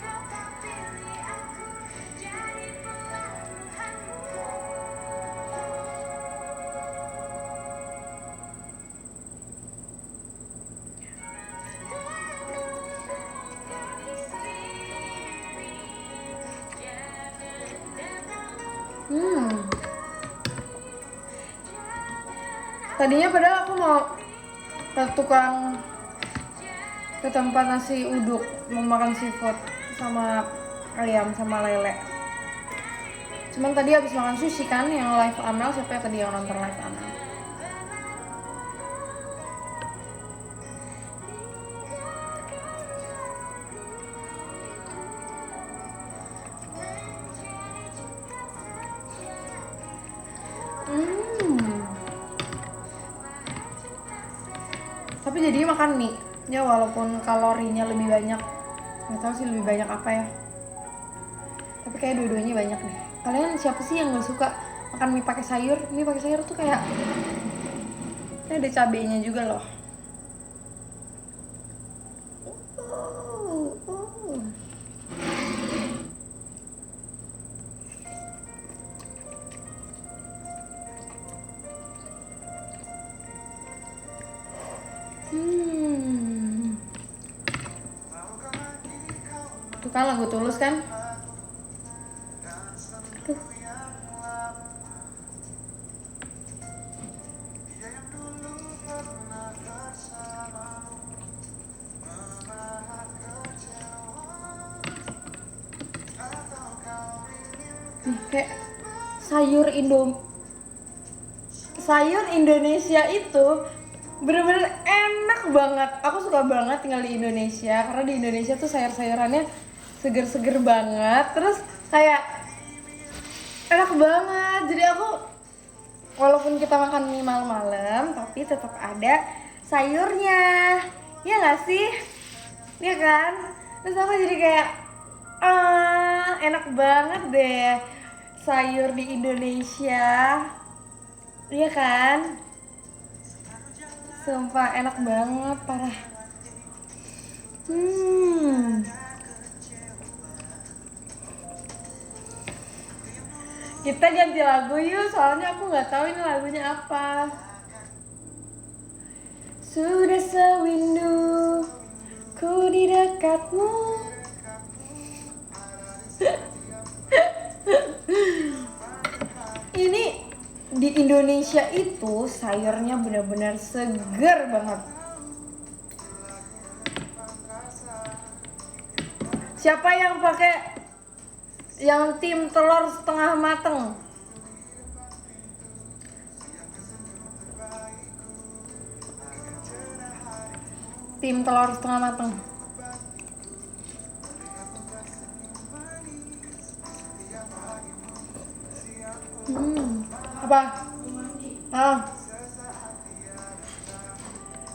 Tadinya padahal aku mau ke tempat nasi uduk, mau makan seafood sama ayam sama lele. Cuman tadi habis makan sushi kan yang live Amel, siapa ya tadi yang nonton live Amel? Tapi jadi makan mie ya, walaupun kalorinya lebih banyak, nggak tahu sih lebih banyak apa ya, tapi kayak dua-duanya banyak deh. Kalian siapa sih yang nggak suka makan mie pakai sayur? Mie pakai sayur tuh kayak ada cabenya juga loh. Tuh kan lagu Tulus kan? Aduh. Nih, kayak sayur Indonesia itu bener-bener enak banget. Aku suka banget tinggal di Indonesia karena di Indonesia tuh sayur-sayurannya seger-seger banget, terus kayak enak banget. Jadi aku walaupun kita makan mie malam-malam tapi tetap ada sayurnya, ya nggak sih? Iya kan? Terus aku jadi kayak enak banget deh sayur di Indonesia, iya kan? Sumpah enak banget, parah. Kita ganti lagu yuk, soalnya aku nggak tahu ini lagunya apa. Sudah sewindu ku di dekatmu. Ini di Indonesia itu sayurnya benar-benar seger banget. Siapa yang pakai yang tim telur setengah mateng? Tim telur setengah mateng. Apa?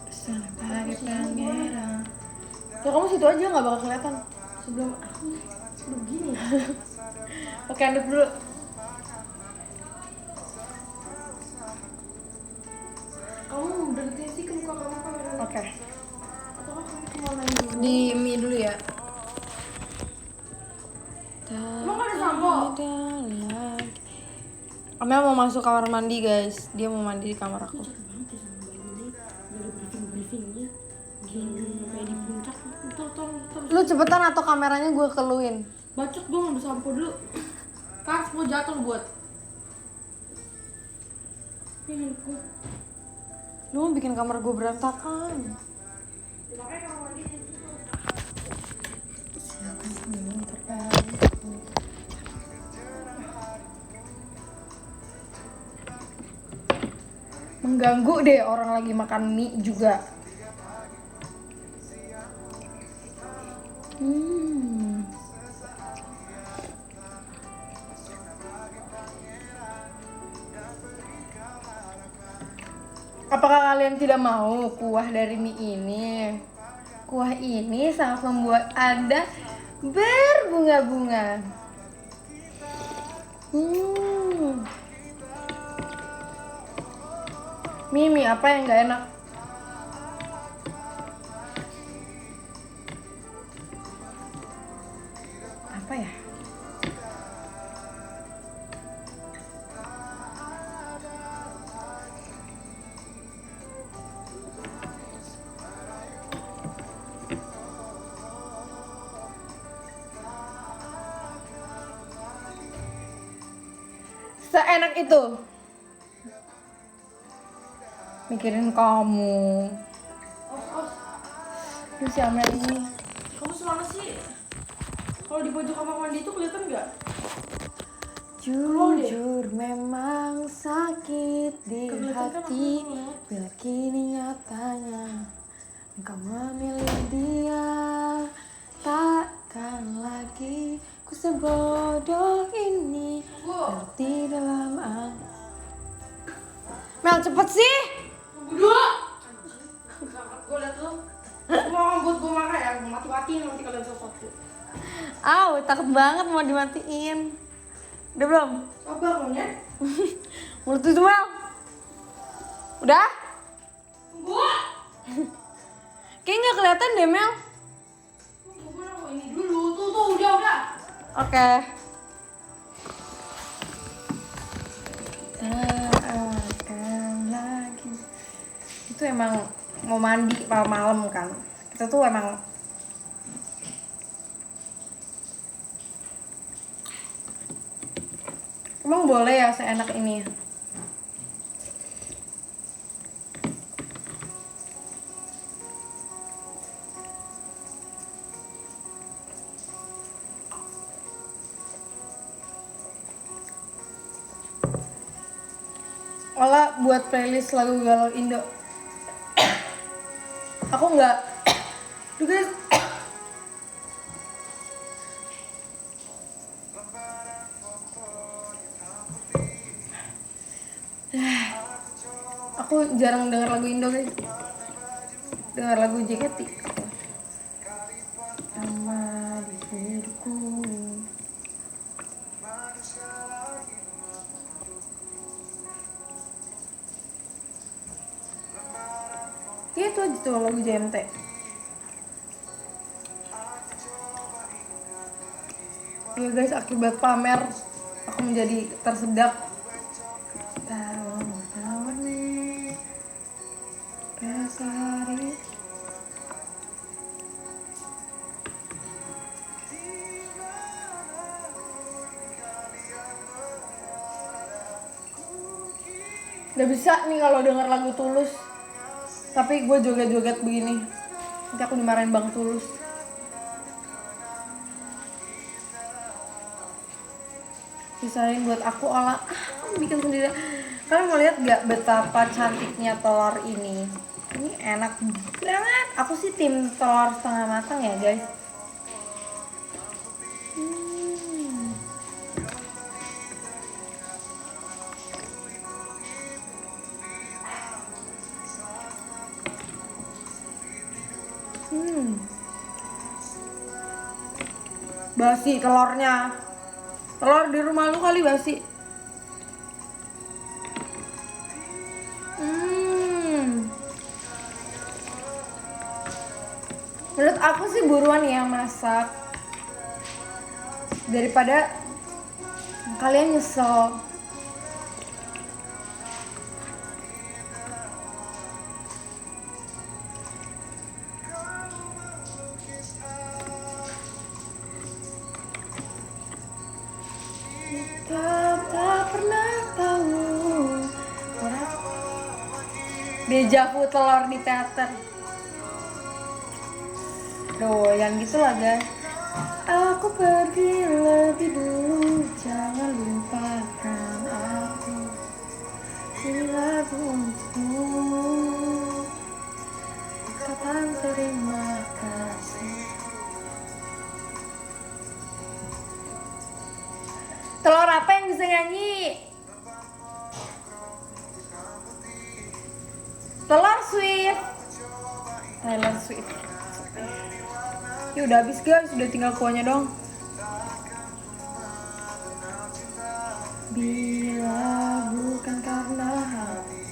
Pesona pagi pangeran. Ya kamu situ aja, nggak bakal kelihatan. Sebelum gini. Oke, aduk dulu. Kamu deketin sih ke muka kamu kamera. Oke. Atau kamu mau nanya dulu? Di mie dulu ya. Emang ada sampo? Amel mau masuk kamar mandi guys. Dia mau mandi di kamar aku. Briefingnya gini kayak di puncak. Lu cepetan atau kameranya gue keluin. Bacot, gue ngambil sampo dulu. Kan semua jatuh buat. Ini gue. Lu mau bikin kamar gue berantakan. Makanya kamar mandi di situ. Siapa yang terbaik? Mengganggu deh orang lagi makan mie juga. Apakah kalian tidak mau kuah dari mie ini? Kuah ini sangat membuat Anda berbunga-bunga. Mie apa yang nggak enak? Apa ya? Seenak itu mikirin kamu. Aduh si Amel ini. Kamu semana sih? Kalau di pojok kamar mandi itu kelihatan nggak? Jujur memang sakit di Kelihatan kan hati aku. bila kini nyatanya engkau memilih dia. Takkan lagi ku sebodoh ini berarti dalam Mel cepet sih. Berdua. Gue liat lu. Semua buat gue makan ya, gue mati-matiin nanti kalian sesuatu. Takut banget mau dimatiin. Udah belum? Sabar monyet. Mulut itu Mel. Udah? Gue. Kayaknya nggak kelihatan deh Mel. Gue mau ini dulu, tuh udah. Oke. Akan lagi. Itu emang mau mandi malam kan. Kita tuh emang boleh ya seenak ini. Olah buat playlist lagu galau Indo. Aku nggak. Duh guys. Aku jarang denger lagu Indo guys. Dengar lagu JKT. Sama di hidupku. Ya itu aja tuh lagu JMT. Ya guys, akibat pamer aku menjadi tersedak. Tahun-tahun ini besari. Gak bisa nih kalau denger lagu Tulus tapi gue joget-joget begini. Nanti aku dimarahin Bang Tulus. Sisain buat aku olah. Aku bikin sendiri. Kalian mau lihat gak betapa cantiknya telur ini? Ini enak banget. Aku sih tim telur setengah matang ya guys. Basi telurnya. Telur di rumah lu kali basi. Menurut aku sih buruan ya masak daripada kalian nyesel. Tak pernah tahu dejavu telur di teater. Doyan gitu lah guys. Aku pergi lebih dulu, jangan lupakan aku. Ini lagu untukmu, kapan terima kasih. Telur apa yang bisa nyanyi? Telur Swift. Taylor Swift. Ya udah habis guys, udah tinggal kuahnya dong. Bila bukan karena hati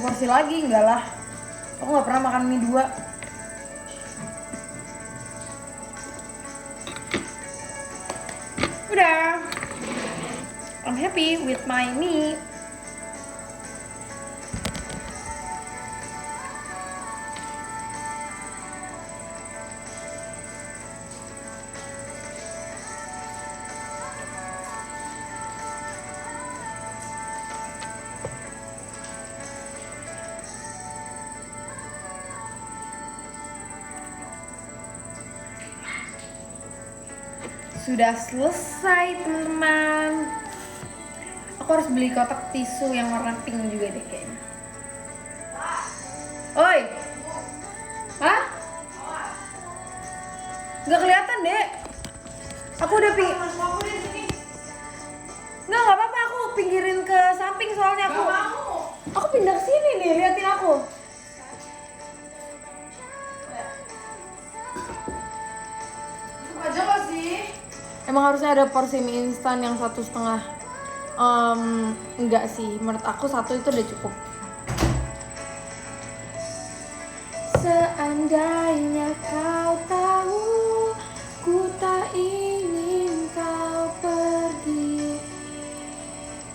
porsi lagi, enggak lah. Aku nggak pernah makan mie 2. Udah. I'm happy with my mie. Sudah selesai teman-teman. Aku harus beli kotak tisu yang warna pink juga deh kayaknya. Oi. Hah? Nggak kelihatan deh. Aku udah nggak apa-apa, aku pinggirin ke samping soalnya aku. Aku pindah ke sini nih, liatin aku. Aja gak sih? Emang harusnya ada porsi mie instan yang 1,5. Enggak sih, menurut aku 1 itu udah cukup. Seandainya kau tahu, ku tak ingin kau pergi.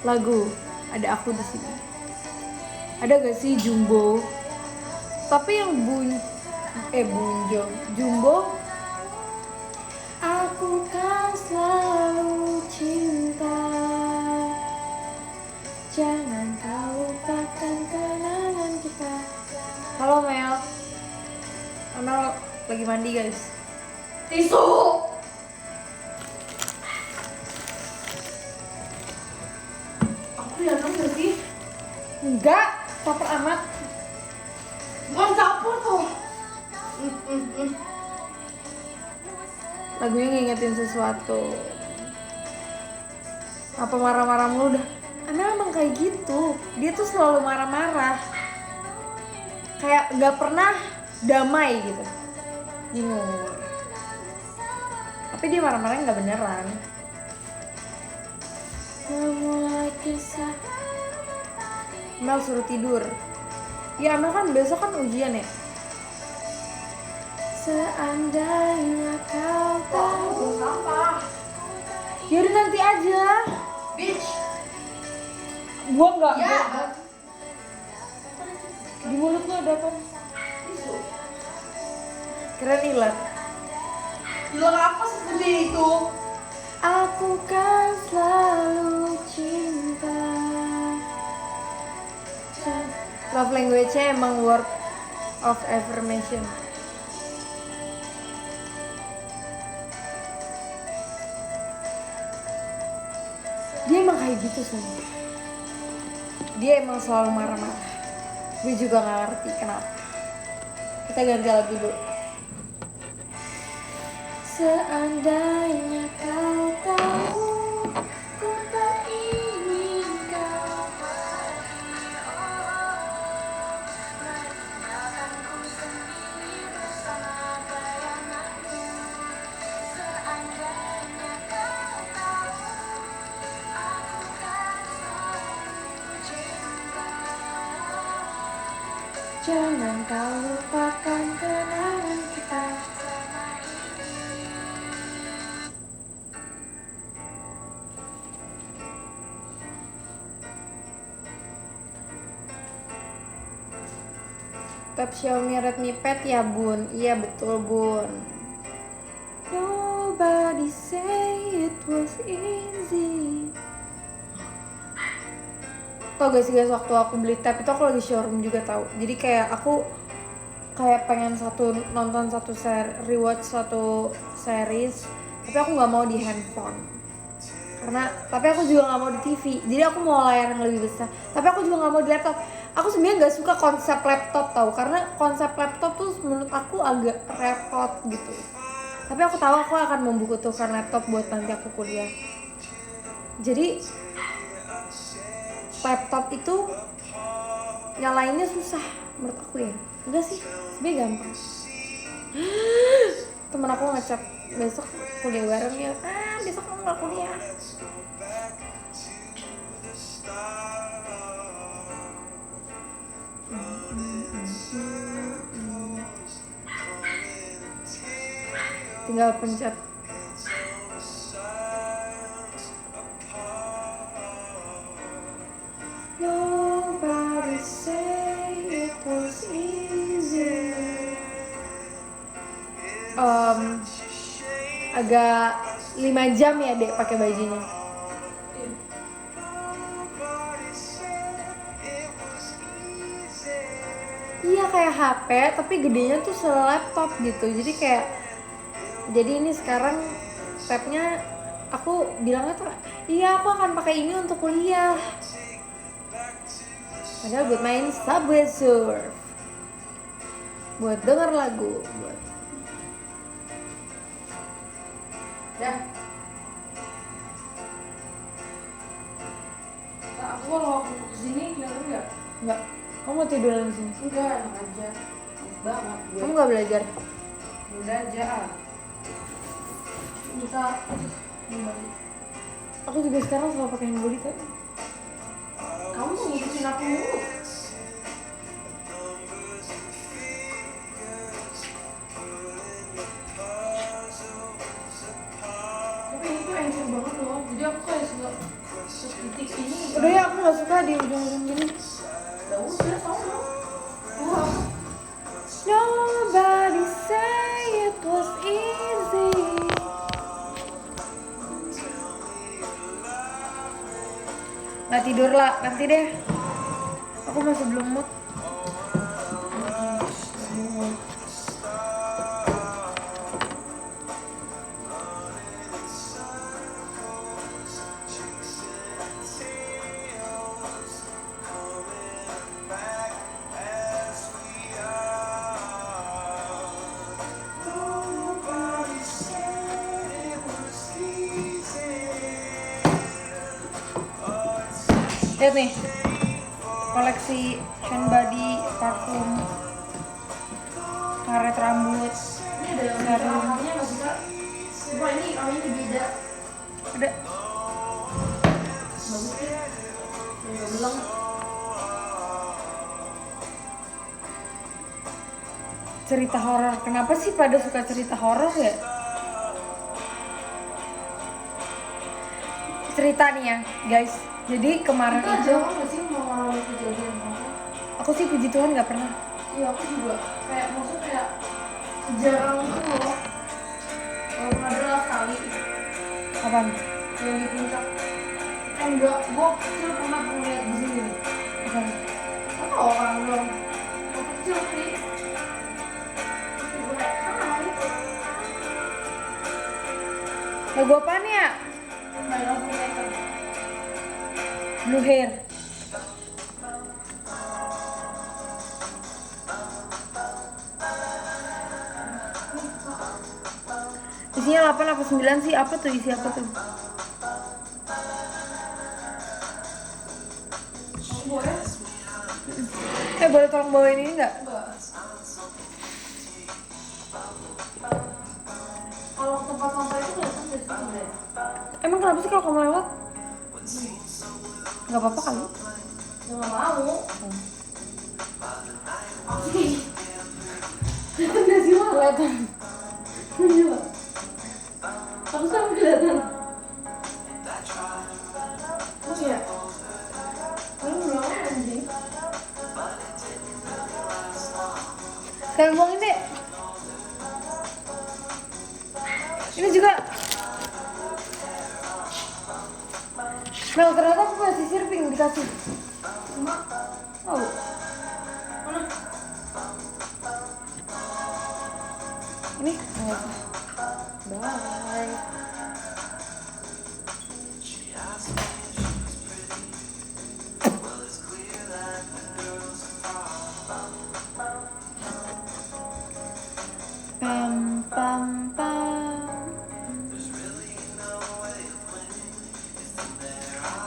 Lagu, ada aku di sini. Ada gak sih Jumbo? Tapi yang Bunjo, Jumbo. Aku kan selalu cinta. Jangan kau lupakan kenangan kita. Halo Mel. Mel lagi mandi guys. Tisu! Aku kelihatan gak sih? Enggak, caper amat. Bukan campur tuh. Lagunya ngingetin sesuatu. Apa marah-marah mulu udah? Amel emang kayak gitu. Dia tuh selalu marah-marah. Kayak gak pernah damai gitu. Bingung. Tapi dia marah-marahnya gak beneran. Memulai kisah. Amel suruh tidur. Ya Amel kan besok kan ujian ya. Seandainya kau tahu. Sampah. Yaudah nanti aja. Bitch. Gua enggak. Ya. Di mulut lu ada apa? Tisu. Keren ilat. Bilang apa seperti itu? Aku kan selalu cinta. Love language-nya emang word of affirmation. Dia emang kayak gitu semua. Dia emang selalu marah-marah. Gue juga gak ngerti kenapa. Kita ganti lagu dulu. Seandainya kau tahu, ku tak ingin kau pergi. Meninggalkanku sendiri bersama bayanganmu. Seandainya kau tahu, aku kan selalu cinta. Jangan kau lupakan kenangan kita. Tab Xiaomi Redmi Pad ya bun. Iya betul bun. Nobody say it was easy. Tau gak sih guys, waktu aku beli tab itu aku lagi showroom juga tau. Jadi kayak aku kayak pengen nonton satu rewatch satu series, tapi aku nggak mau di handphone. Tapi aku juga nggak mau di TV. Jadi aku mau layar yang lebih besar. Tapi aku juga nggak mau di laptop. Aku sebenarnya nggak suka konsep laptop tau, karena konsep laptop tuh menurut aku agak repot gitu. Tapi aku tahu aku akan membutuhkan laptop buat nanti aku kuliah. Jadi laptop itu nyalainnya susah menurut aku ya. Enggak sih, sebenarnya gampang. Temen aku ngechat besok kuliah bareng ya. Besok kamu nggak kuliah. tinggal pencet. Nobody say it was easy. Agak 5 jam ya dek pakai bajunya. Iya kayak HP tapi gedenya tuh se-laptop gitu. Jadi ini sekarang tabnya aku bilangnya tuh iya aku akan pakai ini untuk kuliah. Padahal buat main Subway Surf, buat denger lagu, buat Ya. Nah, aku kalau kesini kelihatan nggak? enggak. Kamu mau tiduran di sini? Enggak, enak aja. Males banget gue. Kamu nggak belajar? Udah aja. Bisa. Aku juga sekarang selalu pakai hand body kan. Kamu ngikutin aku mulu. Tapi ini tuh encer banget loh. Jadi aku kayak suka titik ini. Udah ya aku nggak suka di ujung-ujung gini. Ya udah, sama. Wah. Nobody say it was easy. Nggak tidur lah, nanti deh. Aku masih belum mood. Lihat nih, koleksi hand body, parfum, karet rambut, Ini ada yang serum. harganya nggak sih kak? Coba ini kawinnya beda. Ada Bagus ya. Nggak bilang. cerita horor. Kenapa sih pada suka cerita horor ya? Cerita nih ya, guys. Jadi kemarin Kita itu jangan nggak sih mengalami kejadian apa? aku sih puji Tuhan nggak pernah. Iya aku juga. Kayak maksudnya kayak jarang itu loh. Walaupun adalah sekali Apaan? yang di puncak. Enggak, gua kecil pernah lihat di sini. Apaan? Apa orang belum? Gua kecil sih. Gua kayak hai. Lagu apaan ya? My love letter. Blue Hair. Isinya 8 apa 9 sih? Apa tuh isi apa tuh? Boleh? Boleh tolong bawain ini nggak? Enggak. Kalau tempat sampah itu kelihatan dari situ deh. Emang kenapa sih kalau kamu lewat? Nggak apa-apa kali. Ya nggak mau. Sih. Kelihatan dari sini lah. Kelihatan. Gila. Aku sekarang kelihatan. Oh iya. Kamu bilang anjing. Kalian buangin deh. Ini juga. Mel, ternyata aku punya sisir pink dikasih. Cuma Oh. mana? Ini. Oh. Bye. Pam pam pam.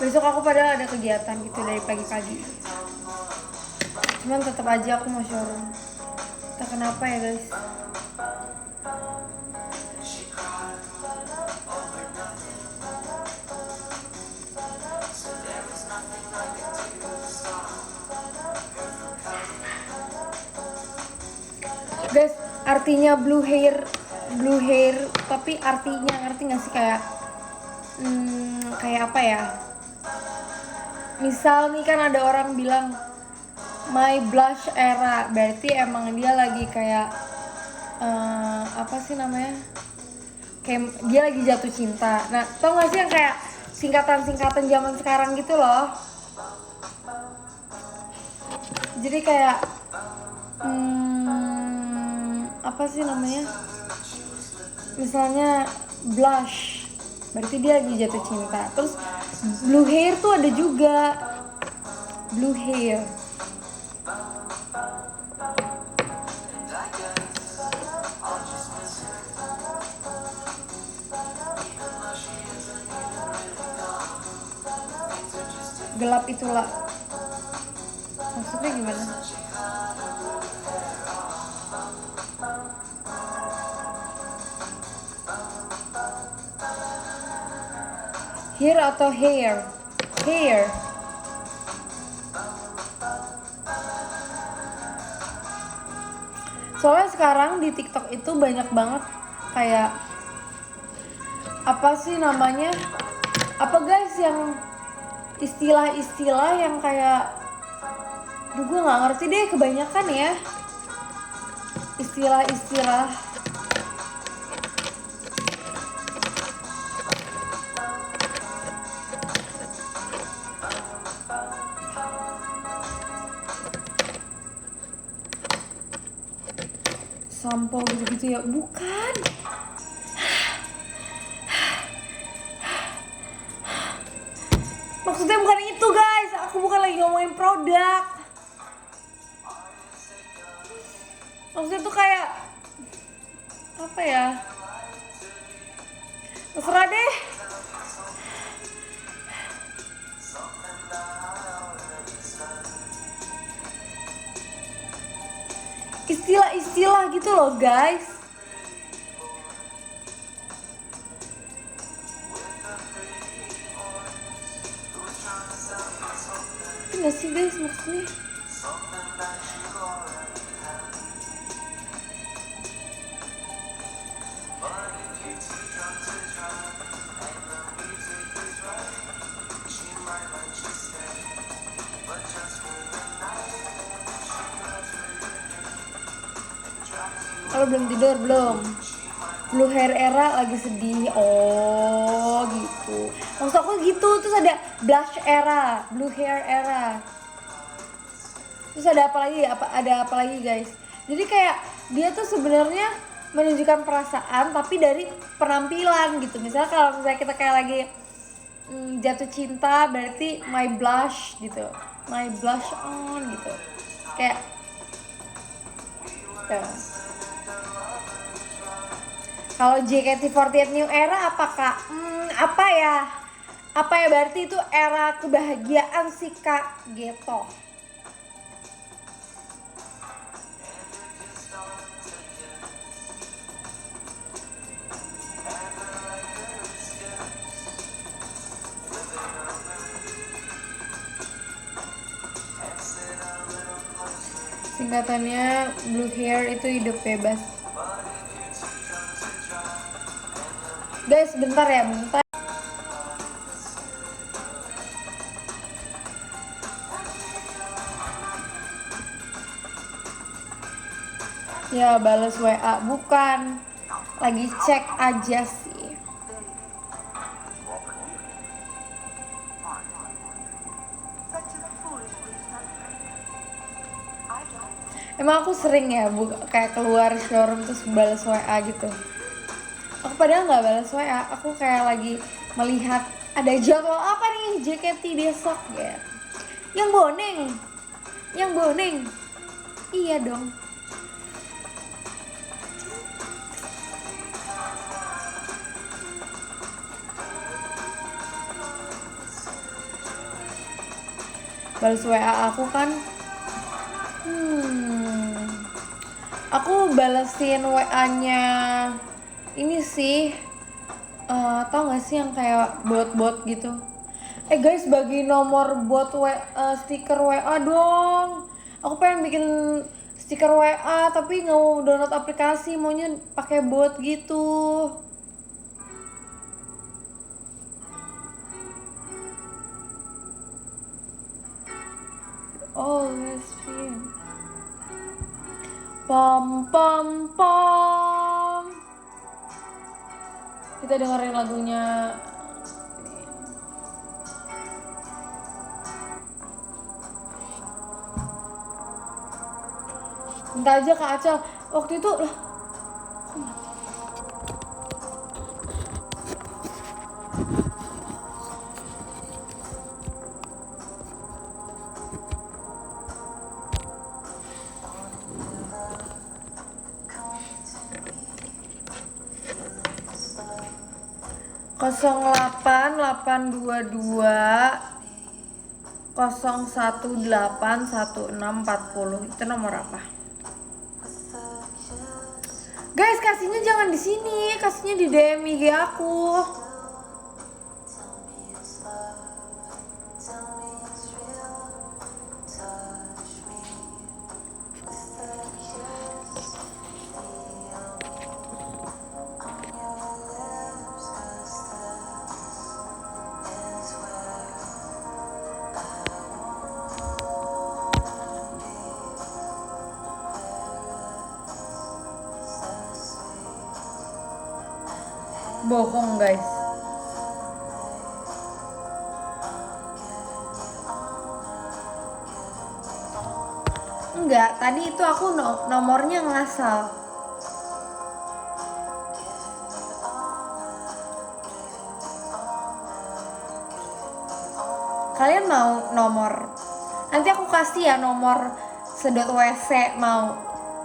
Besok aku padahal ada kegiatan gitu dari pagi-pagi. Cuman tetap aja aku mau showroom. Entah kenapa ya guys. Guys, artinya blue hair blue hair tapi artinya ngerti nggak sih, kayak kayak apa ya, misal nih kan ada orang bilang my blush era, berarti emang dia lagi kayak apa sih namanya, kayak dia lagi jatuh cinta. Nah tau gak sih yang kayak singkatan-singkatan zaman sekarang gitu loh, jadi kayak apa sih namanya, misalnya blush berarti dia lagi jatuh cinta. Terus blue hair tuh ada juga, blue hair. Gelap itulah, maksudnya gimana? Hair atau hair? Hair. Soalnya sekarang di TikTok itu banyak banget kayak apa sih namanya? Apa guys yang istilah-istilah yang kayak, duh gue nggak ngerti deh, kebanyakan ya istilah-istilah. Sampo gitu-gitu ya, bukan. Maksudnya bukan itu guys, aku bukan lagi ngomongin produk. Maksudnya tuh kayak apa ya, terserah deh. Istilah-istilah gitu loh guys. Ini gak sih guys maksudnya? Kalau belum tidur belum? Blue hair era lagi sedih. Oh gitu. Maksud aku gitu. Terus ada blush era, blue hair era. Terus ada apa lagi? Ada apa lagi guys? Jadi kayak dia tuh sebenarnya menunjukkan perasaan tapi dari penampilan gitu. Misalnya kalau misalnya kita kayak lagi jatuh cinta, berarti my blush gitu, my blush on gitu. Kayak tuh. Kalau JKT48 New Era apakah apa ya? Apa ya, berarti itu era kebahagiaan sih Kak, gitu. Singkatannya blue hair itu hidup bebas. Guys, bentar ya, bentar. Ya, balas WA bukan. Lagi cek aja sih. Emang aku sering ya kayak keluar showroom terus balas WA gitu. Aku padahal nggak balas WA, aku kayak lagi melihat ada jadwal apa nih JKT besok ya. Yang boneng, iya dong. Balas WA aku kan, aku balesin WA-nya ini sih, tau gak sih yang kayak bot-bot gitu. Guys, bagi nomor bot stiker WA dong. Aku pengen bikin stiker WA tapi nggak mau download aplikasi, maunya pakai bot gitu. Always feel pom pom pom. Kita dengerin lagunya. Minta aja Kak Acel waktu itu lah. Kosong 0882 itu nomor apa? Guys, kasihnya jangan di sini, kasihnya di DM IG aku. Bohong guys. Enggak, tadi itu aku nomornya ngasal. Kalian mau nomor? Nanti aku kasih ya nomor sedot WC mau.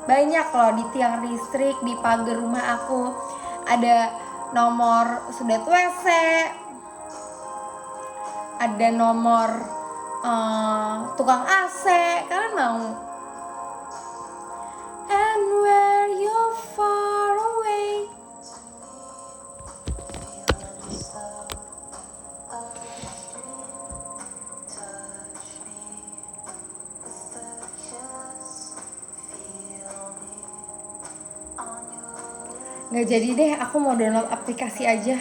Banyak loh di tiang listrik, di pagar rumah aku. Ada nomor sedot WC, ada nomor tukang AC. Kalian mau? And where you far away. Nggak jadi deh, aku mau download aplikasi aja.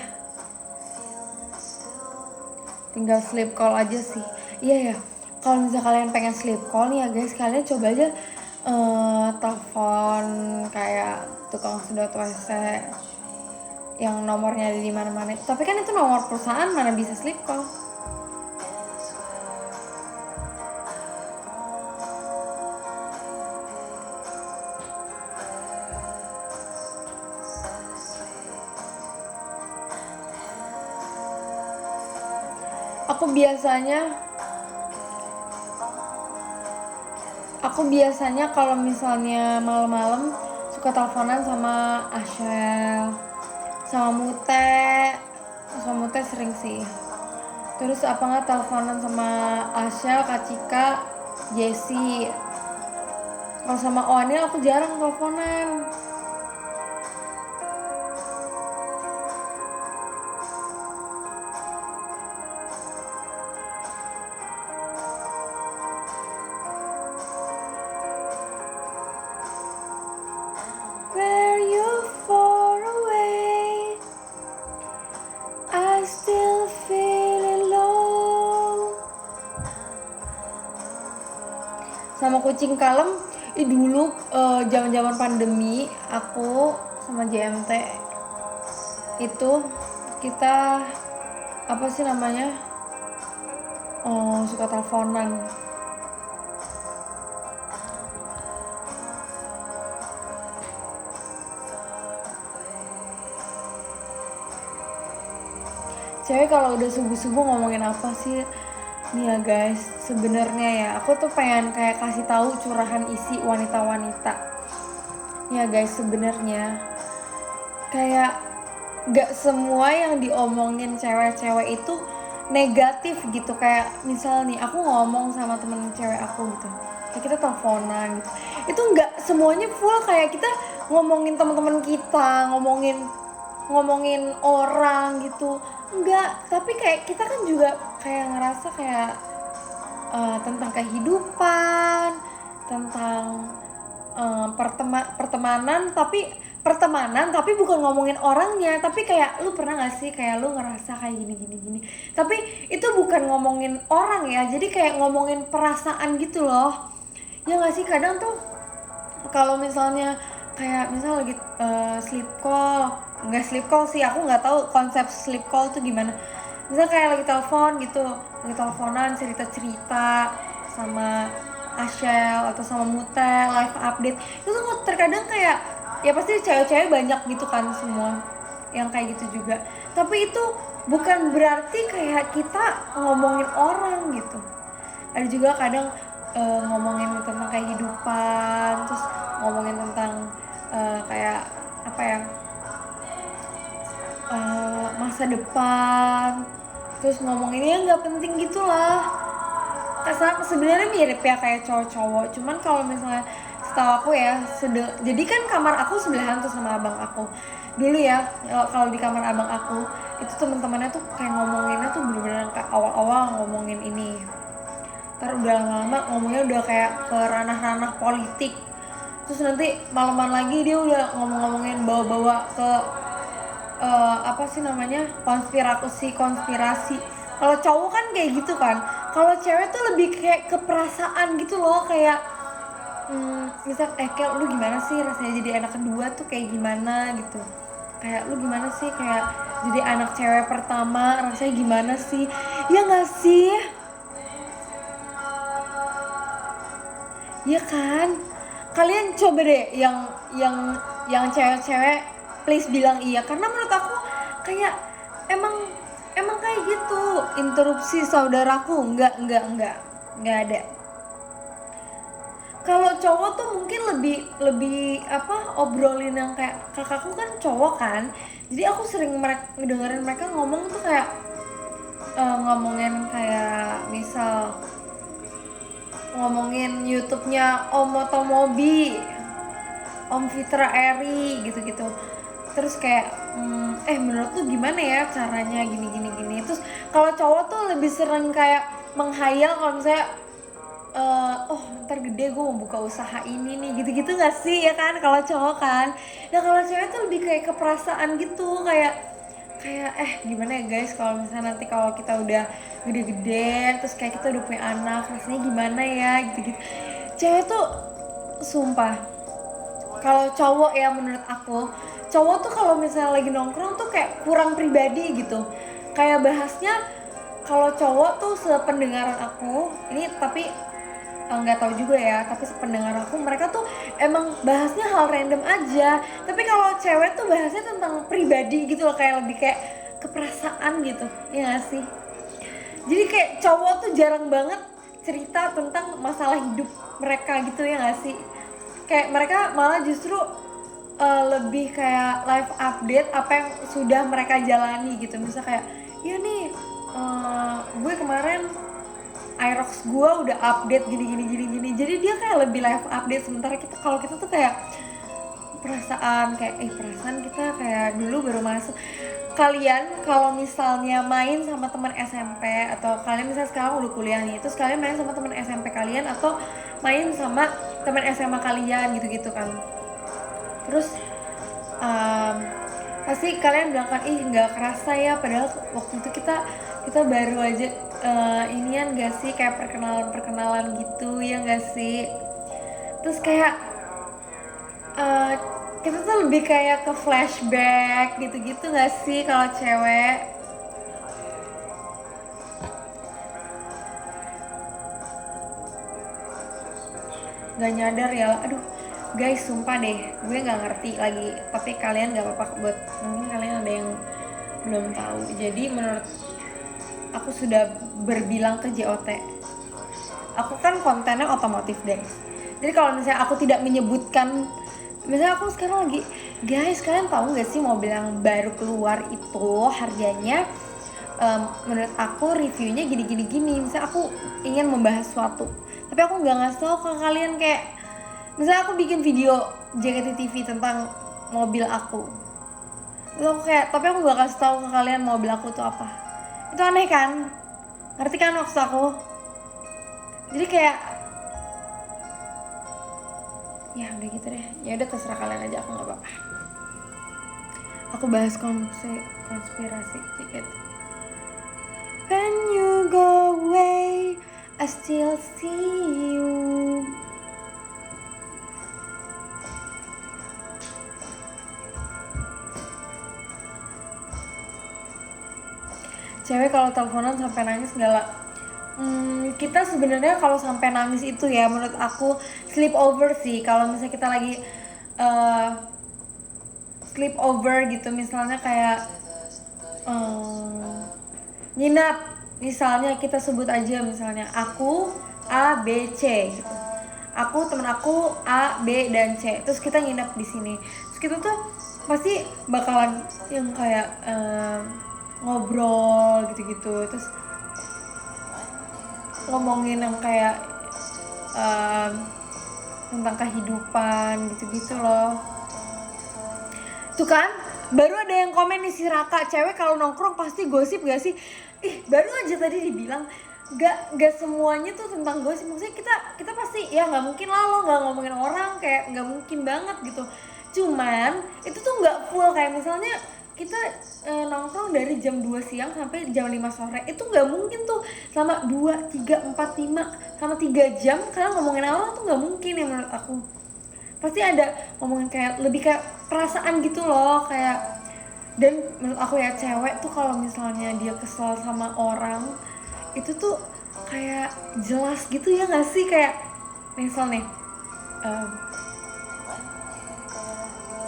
Tinggal sleep call aja sih. Iya ya, kalau misalnya kalian pengen sleep call nih ya guys, kalian coba aja telepon kayak tukang sedot WC yang nomornya ada di mana-mana. Tapi kan itu nomor perusahaan, mana bisa sleep call. Aku biasanya kalau misalnya malam-malam suka teleponan sama Ashel, sama Mute sering sih. Terus apa nggak teleponan sama Ashel, Kak Cika, Jessie. Kalau sama Oanil aku jarang teleponan. Sama kucing kalem, dulu zaman-zaman pandemi aku sama JMT itu kita apa sih namanya suka teleponan. Cewek kalau udah subuh-subuh ngomongin apa sih? Nih ya guys, sebenarnya ya aku tuh pengen kayak kasih tahu curahan isi wanita-wanita. Nih ya guys, sebenarnya kayak gak semua yang diomongin cewek-cewek itu negatif gitu. Kayak misal nih aku ngomong sama temen cewek aku gitu, kayak kita teleponan gitu, itu gak semuanya full kayak kita ngomongin teman-teman kita, ngomongin orang gitu. Enggak, tapi kayak kita kan juga kayak ngerasa kayak tentang kehidupan, tentang pertemanan tapi bukan ngomongin orangnya, tapi kayak lu pernah gak sih kayak lu ngerasa kayak gini, tapi itu bukan ngomongin orang ya, jadi kayak ngomongin perasaan gitu loh. Ya gak sih, kadang tuh kalau misalnya kayak misal lagi sleep call, nggak sleep call sih, aku nggak tahu konsep sleep call tuh gimana. Misal kayak lagi telepon gitu, lagi teleponan cerita sama Ashel atau sama Mute live update, itu tuh terkadang kayak ya pasti cewek-cewek banyak gitu kan semua yang kayak gitu juga, tapi itu bukan berarti kayak kita ngomongin orang gitu. Ada juga kadang ngomongin tentang kehidupan, terus ngomongin tentang kayak apa ya, masa depan, terus ngomonginnya nggak penting gitulah. Sebenarnya mirip ya kayak cowok-cowok, cuman kalau misalnya setahu aku ya jadi kan kamar aku sebelahan tuh sama abang aku dulu ya. Kalau di kamar abang aku itu teman-temannya tuh kayak ngomonginnya tuh bener-bener kayak awal-awal ngomongin ini, ntar udah lama-lama ngomongnya udah kayak ke ranah-ranah politik, terus nanti malaman lagi dia udah ngomongin bawa-bawa ke apa sih namanya, konspirasi. Kalau cowok kan kayak gitu kan, kalau cewek tuh lebih kayak ke perasaan gitu loh, kayak misal kayak lu gimana sih rasanya jadi anak kedua tuh kayak gimana gitu, kayak lu gimana sih kayak jadi anak cewek pertama rasanya gimana sih, ya nggak sih, ya kan. Kalian coba deh yang cewek-cewek please bilang iya, karena menurut aku kayak emang kayak gitu. Interupsi saudaraku, enggak ada. Kalau cowok tuh mungkin lebih apa, obrolin yang kayak kakakku kan cowok kan, jadi aku sering ngedengerin mereka ngomong tuh kayak ngomongin kayak misal ngomongin YouTube-nya Om Motomobi, Om Fitra Eri gitu-gitu. Terus kayak menurut tuh gimana ya caranya gini. Terus kalau cowok tuh lebih sering kayak menghayal kalau misalnya ntar gede gue mau buka usaha ini nih, gitu-gitu gak sih ya kan kalau cowok kan. Nah kalau cewek tuh lebih kayak keperasaan gitu, kayak gimana ya guys kalau misalnya nanti kalau kita udah gede-gede terus kayak kita udah punya anak rasanya gimana ya gitu-gitu. Cewek tuh sumpah, kalau cowok ya menurut aku, cowok tuh kalau misalnya lagi nongkrong tuh kayak kurang pribadi gitu, kayak bahasnya. Kalau cowok tuh sependengaran aku ini, tapi nggak tahu juga ya, tapi sependengar aku mereka tuh emang bahasnya hal random aja, tapi kalau cewek tuh bahasnya tentang pribadi gitu loh, kayak lebih kayak keperasaan gitu, ya gak sih. Jadi kayak cowok tuh jarang banget cerita tentang masalah hidup mereka gitu, ya gak sih. Kayak mereka malah justru lebih kayak live update apa yang sudah mereka jalani gitu. Misal kayak ya nih gue kemarin Aerox gue udah update gini. Jadi dia kayak lebih live update, sementara kalau kita tuh kayak perasaan kita kayak dulu baru masuk. Kalian kalau misalnya main sama teman SMP, atau kalian misalnya sekarang udah kuliah nih, terus kalian main sama teman SMP kalian atau main sama teman SMA kalian gitu kan, terus pasti kalian bilang kan, ih nggak kerasa ya, padahal waktu itu kita baru aja inian gak sih, kayak perkenalan gitu, ya gak sih. Terus kayak kita tuh lebih kayak ke flashback gitu gak sih kalau cewek. Gak nyadar ya, aduh guys sumpah deh gue gak ngerti lagi, tapi kalian gak apa-apa buat, mungkin kalian ada yang belum tahu. Jadi menurut aku sudah berbilang ke JOT, aku kan kontennya otomotif guys, jadi kalau misalnya aku tidak menyebutkan, misalnya aku sekarang lagi, guys kalian tahu gak sih mobil yang baru keluar itu harganya menurut aku reviewnya gini, misalnya aku ingin membahas suatu, tapi aku nggak ngasih tau ke kalian. Kayak misalnya aku bikin video JKT TV tentang mobil aku, terus aku kayak, tapi aku nggak kasih tahu ke kalian mobil aku tuh apa. Itu aneh kan, ngerti kan maksud aku. Jadi kayak Ya udah gitu deh, ya udah terserah kalian aja, aku nggak apa-apa. Aku bahas konspirasi dikit. When you go away, I still see you. Cewek kalau teleponan sampai nangis galak. Kita sebenarnya kalau sampai nangis itu ya menurut aku sleep over sih. Kalau misalnya kita lagi sleep over gitu, misalnya kayak nginap, misalnya kita sebut aja misalnya aku A B C gitu. Aku temen aku A B dan C, terus kita nginap di sini. Terus kita tuh pasti bakalan yang kayak ngobrol gitu-gitu, terus ngomongin yang kayak tentang kehidupan gitu-gitu loh. Tuh kan, baru ada yang komen nih si Raka, cewek kalau nongkrong pasti gosip gak sih? Baru aja tadi dibilang gak semuanya tuh tentang gosip. Maksudnya kita pasti ya nggak mungkin lah lo nggak ngomongin orang, kayak nggak mungkin banget gitu. Cuman itu tuh nggak full, kayak misalnya kita nongkrong dari jam 2 siang sampai jam 5 sore, itu nggak mungkin tuh selama 2, 3, 4, 5 sama 3 jam kalian ngomongin orang tuh nggak mungkin ya menurut aku. Pasti ada ngomongin kayak lebih kayak perasaan gitu loh, kayak. Dan menurut aku ya, cewek tuh kalau misalnya dia kesel sama orang itu tuh kayak jelas gitu ya nggak sih, kayak misal nih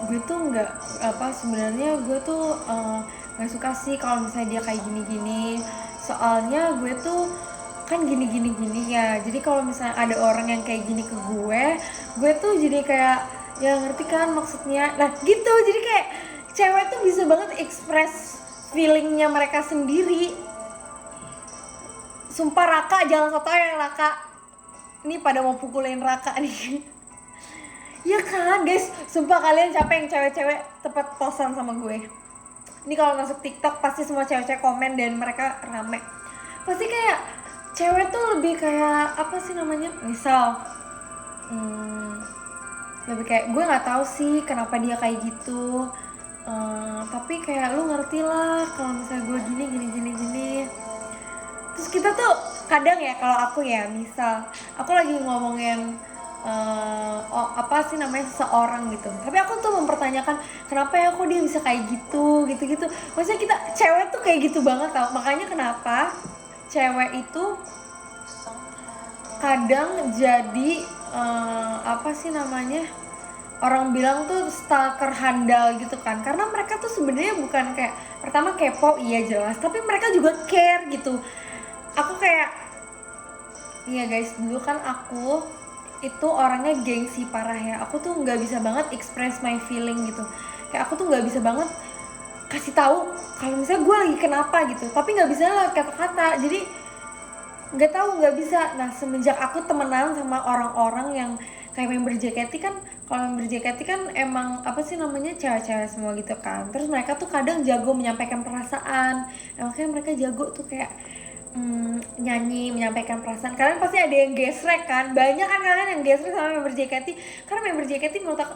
gue tuh nggak sebenarnya gue tuh nggak suka sih kalau misalnya dia kayak gini-gini, soalnya gue tuh kan gini ya, jadi kalau misalnya ada orang yang kayak gini ke gue tuh jadi kayak ya ngerti kan maksudnya, nah gitu. Jadi kayak cewek tuh bisa banget express feelingnya mereka sendiri. Sumpah Raka, jangan sotoy ya Raka, ini pada mau pukulin Raka nih. Ya kan guys, sumpah kalian siapa yang cewek-cewek tepat posan sama gue? Ini kalau masuk TikTok pasti semua cewek-cewek komen dan mereka rame. Pasti kayak cewek tuh lebih kayak apa sih namanya? Misal lebih kayak gue nggak tahu sih kenapa dia kayak gitu. Tapi kayak lu ngerti lah kalau misalnya gue gini. Terus kita tuh kadang ya, kalau aku ya misal aku lagi ngomongin apa sih namanya seseorang gitu, tapi aku tuh mempertanyakan kenapa ya kok dia bisa kayak gitu. Maksudnya kita cewek tuh kayak gitu banget tau. Makanya kenapa cewek itu kadang jadi apa sih namanya, orang bilang tuh stalker handal gitu kan, karena mereka tuh sebenarnya bukan kayak pertama kepo, iya jelas, tapi mereka juga care gitu. Aku kayak iya guys, dulu kan aku itu orangnya gengsi parah ya. Aku tuh nggak bisa banget express my feeling gitu. Kayak aku tuh nggak bisa banget kasih tahu kalau misalnya gue lagi kenapa gitu. Tapi nggak bisa lewat kata-kata. Jadi nggak bisa. Nah semenjak aku temenan sama orang-orang yang kayak member JKT kan, kalau member JKT kan emang apa sih namanya cewek-cewek semua gitu kan. Terus mereka tuh kadang jago menyampaikan perasaan. Nah, makanya mereka jago tuh kayak nyanyi, menyampaikan perasaan. Kalian pasti ada yang gesrek kan, banyak kan kalian yang gesrek sama member JKT. Karena member JKT menurut aku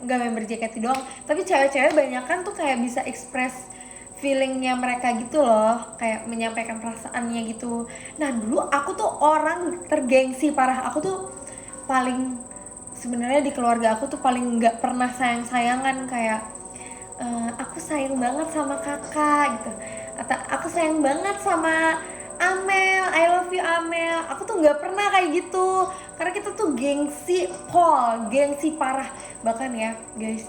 nggak member JKT doang, tapi cewek-cewek banyak kan tuh kayak bisa express feelingnya mereka gitu loh, kayak menyampaikan perasaannya gitu. Nah dulu aku tuh orang tergengsi parah. Aku tuh paling sebenarnya di keluarga aku tuh paling nggak pernah sayang-sayangan, kayak aku sayang banget sama kakak gitu, atau aku sayang banget sama Amel, I love you Amel. Aku tuh nggak pernah kayak gitu, karena kita tuh gengsi parah. Bahkan ya guys,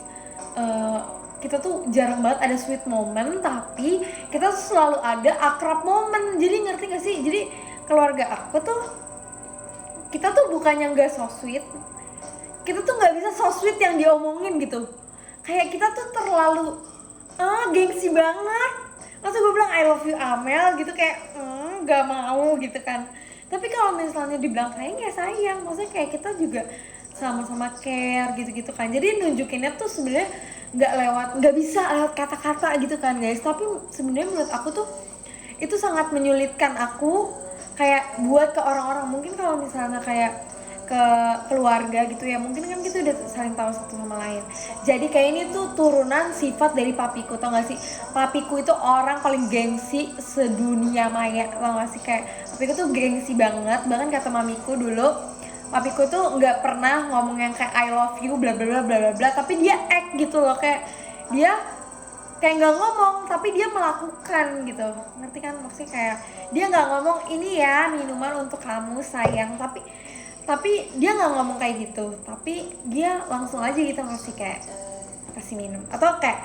kita tuh jarang banget ada sweet moment, tapi kita tuh selalu ada akrab moment. Jadi ngerti gak sih? Jadi keluarga aku tuh, kita tuh bukannya nggak so sweet, kita tuh nggak bisa so sweet yang diomongin gitu. Kayak kita tuh terlalu gengsi banget. Masa gue bilang I love you Amel gitu kayak gak mau gitu kan. Tapi kalau misalnya dibilang sayang ya sayang, maksudnya kayak kita juga sama-sama care gitu kan. Jadi nunjukinnya tuh sebenarnya nggak bisa lewat kata-kata gitu kan guys. Tapi sebenarnya menurut aku tuh itu sangat menyulitkan aku kayak buat ke orang-orang. Mungkin kalau misalnya kayak ke keluarga gitu ya, mungkin kan kita udah saling tahu satu sama lain. Jadi kayak ini tuh turunan sifat dari papiku, tau gak sih? Papiku itu orang paling gengsi sedunia maya, tau gak sih? Kayak papiku tuh gengsi banget. Bahkan kata mamiku dulu, papiku tuh nggak pernah ngomong yang kayak I love you bla bla bla bla bla bla, tapi dia act gitu loh, kayak dia kayak nggak ngomong tapi dia melakukan gitu, ngerti kan? Maksudnya kayak dia nggak ngomong ini ya minuman untuk kamu sayang, tapi dia nggak ngomong kayak gitu, tapi dia langsung aja gitu kasih minum, atau kayak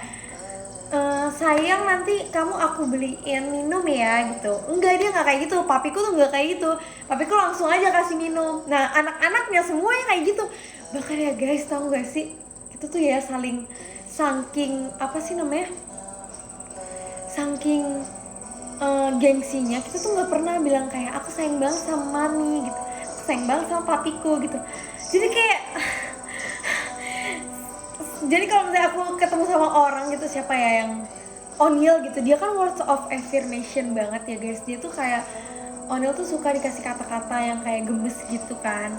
sayang nanti kamu aku beliin minum ya gitu. Enggak, dia nggak kayak gitu. Papiku tuh nggak kayak gitu. Papiku langsung aja kasih minum. Nah anak-anaknya semuanya kayak gitu. Bahkan ya guys, tahu nggak sih, itu tuh ya saking apa sih namanya, saking gengsinya, kita tuh nggak pernah bilang kayak aku sayang banget sama mami gitu, aku sayang banget sama papiku gitu. Jadi kayak jadi kalau misalnya aku ketemu sama orang gitu, siapa ya yang O'Neil gitu, dia kan words of affirmation banget ya guys. Dia tuh kayak O'Neil tuh suka dikasih kata-kata yang kayak gemes gitu kan.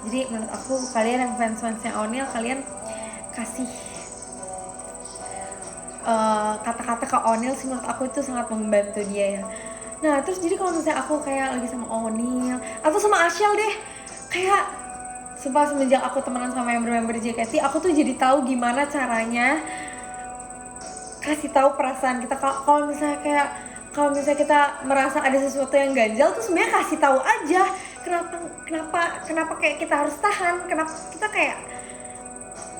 Jadi menurut aku kalian yang fans-fansnya O'Neil, kalian kasih kata-kata ke O'Neil sih, menurut aku itu sangat membantu dia ya. Nah terus jadi kalau misalnya aku kayak lagi sama O'Neil atau sama Ashel deh, kayak sumpah semenjak aku temenan sama member-member JKT, aku tuh jadi tahu gimana caranya kasih tahu perasaan kita. Kalau misalnya kita merasa ada sesuatu yang ganjal tuh sebenarnya kasih tahu aja. Kenapa kayak kita harus tahan? Kenapa kita kayak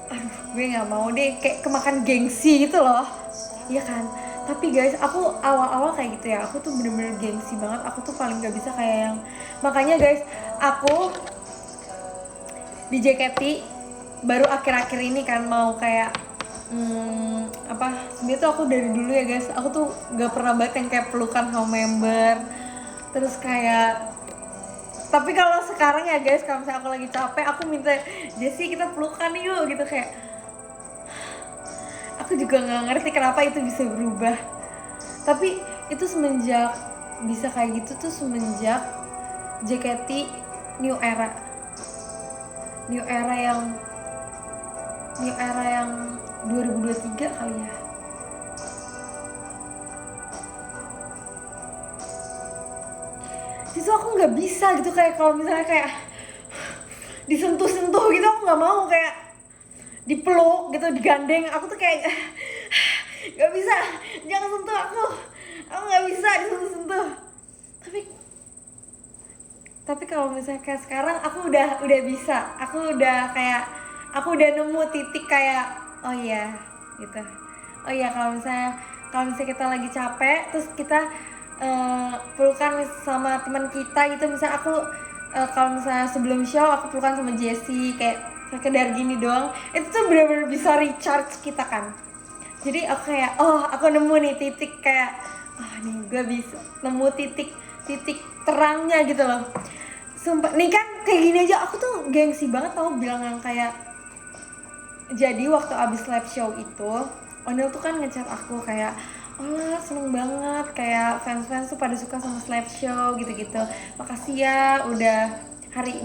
aduh gue nggak mau deh, kayak kemakan gengsi gitu loh, iya kan? Tapi guys, aku awal-awal kayak gitu ya, aku tuh bener-bener gengsi banget. Aku tuh paling nggak bisa kayak yang, makanya guys, aku di JKT baru akhir-akhir ini kan mau kayak sebenarnya tuh aku dari dulu ya guys, aku tuh nggak pernah banget yang kayak pelukan sama member. Terus kayak, tapi kalau sekarang ya guys, kalau misalnya aku lagi capek, aku minta Jessie kita pelukan yuk gitu. Kayak aku juga nggak ngerti kenapa itu bisa berubah, tapi itu semenjak bisa kayak gitu tuh semenjak JKT New Era yang 2023 kali ya. Itu aku nggak bisa gitu, kayak kalau misalnya kayak disentuh-sentuh gitu aku nggak mau, kayak dipeluk gitu, digandeng, aku tuh kayak nggak bisa, jangan sentuh aku nggak bisa disentuh-sentuh. Tapi kalau misalnya kayak sekarang aku udah bisa, aku udah nemu titik kayak oh iya gitu. Oh iya, kalau misalnya kita lagi capek terus kita pelukan sama teman kita gitu, misalnya aku kalau misalnya sebelum show aku pelukan sama Jessie kayak sekedar gini doang, itu tuh benar-benar bisa recharge kita kan. Jadi aku kayak aku nemu nih titik, kayak nih gue bisa nemu titik terangnya gitu loh. Sumpah nih kan kayak gini aja aku tuh gengsi banget tau bilang yang kayak, jadi waktu abis live show itu O'Neil tuh kan ngechat aku kayak lah seneng banget kayak fans tuh pada suka sama live show gitu-gitu, makasih ya udah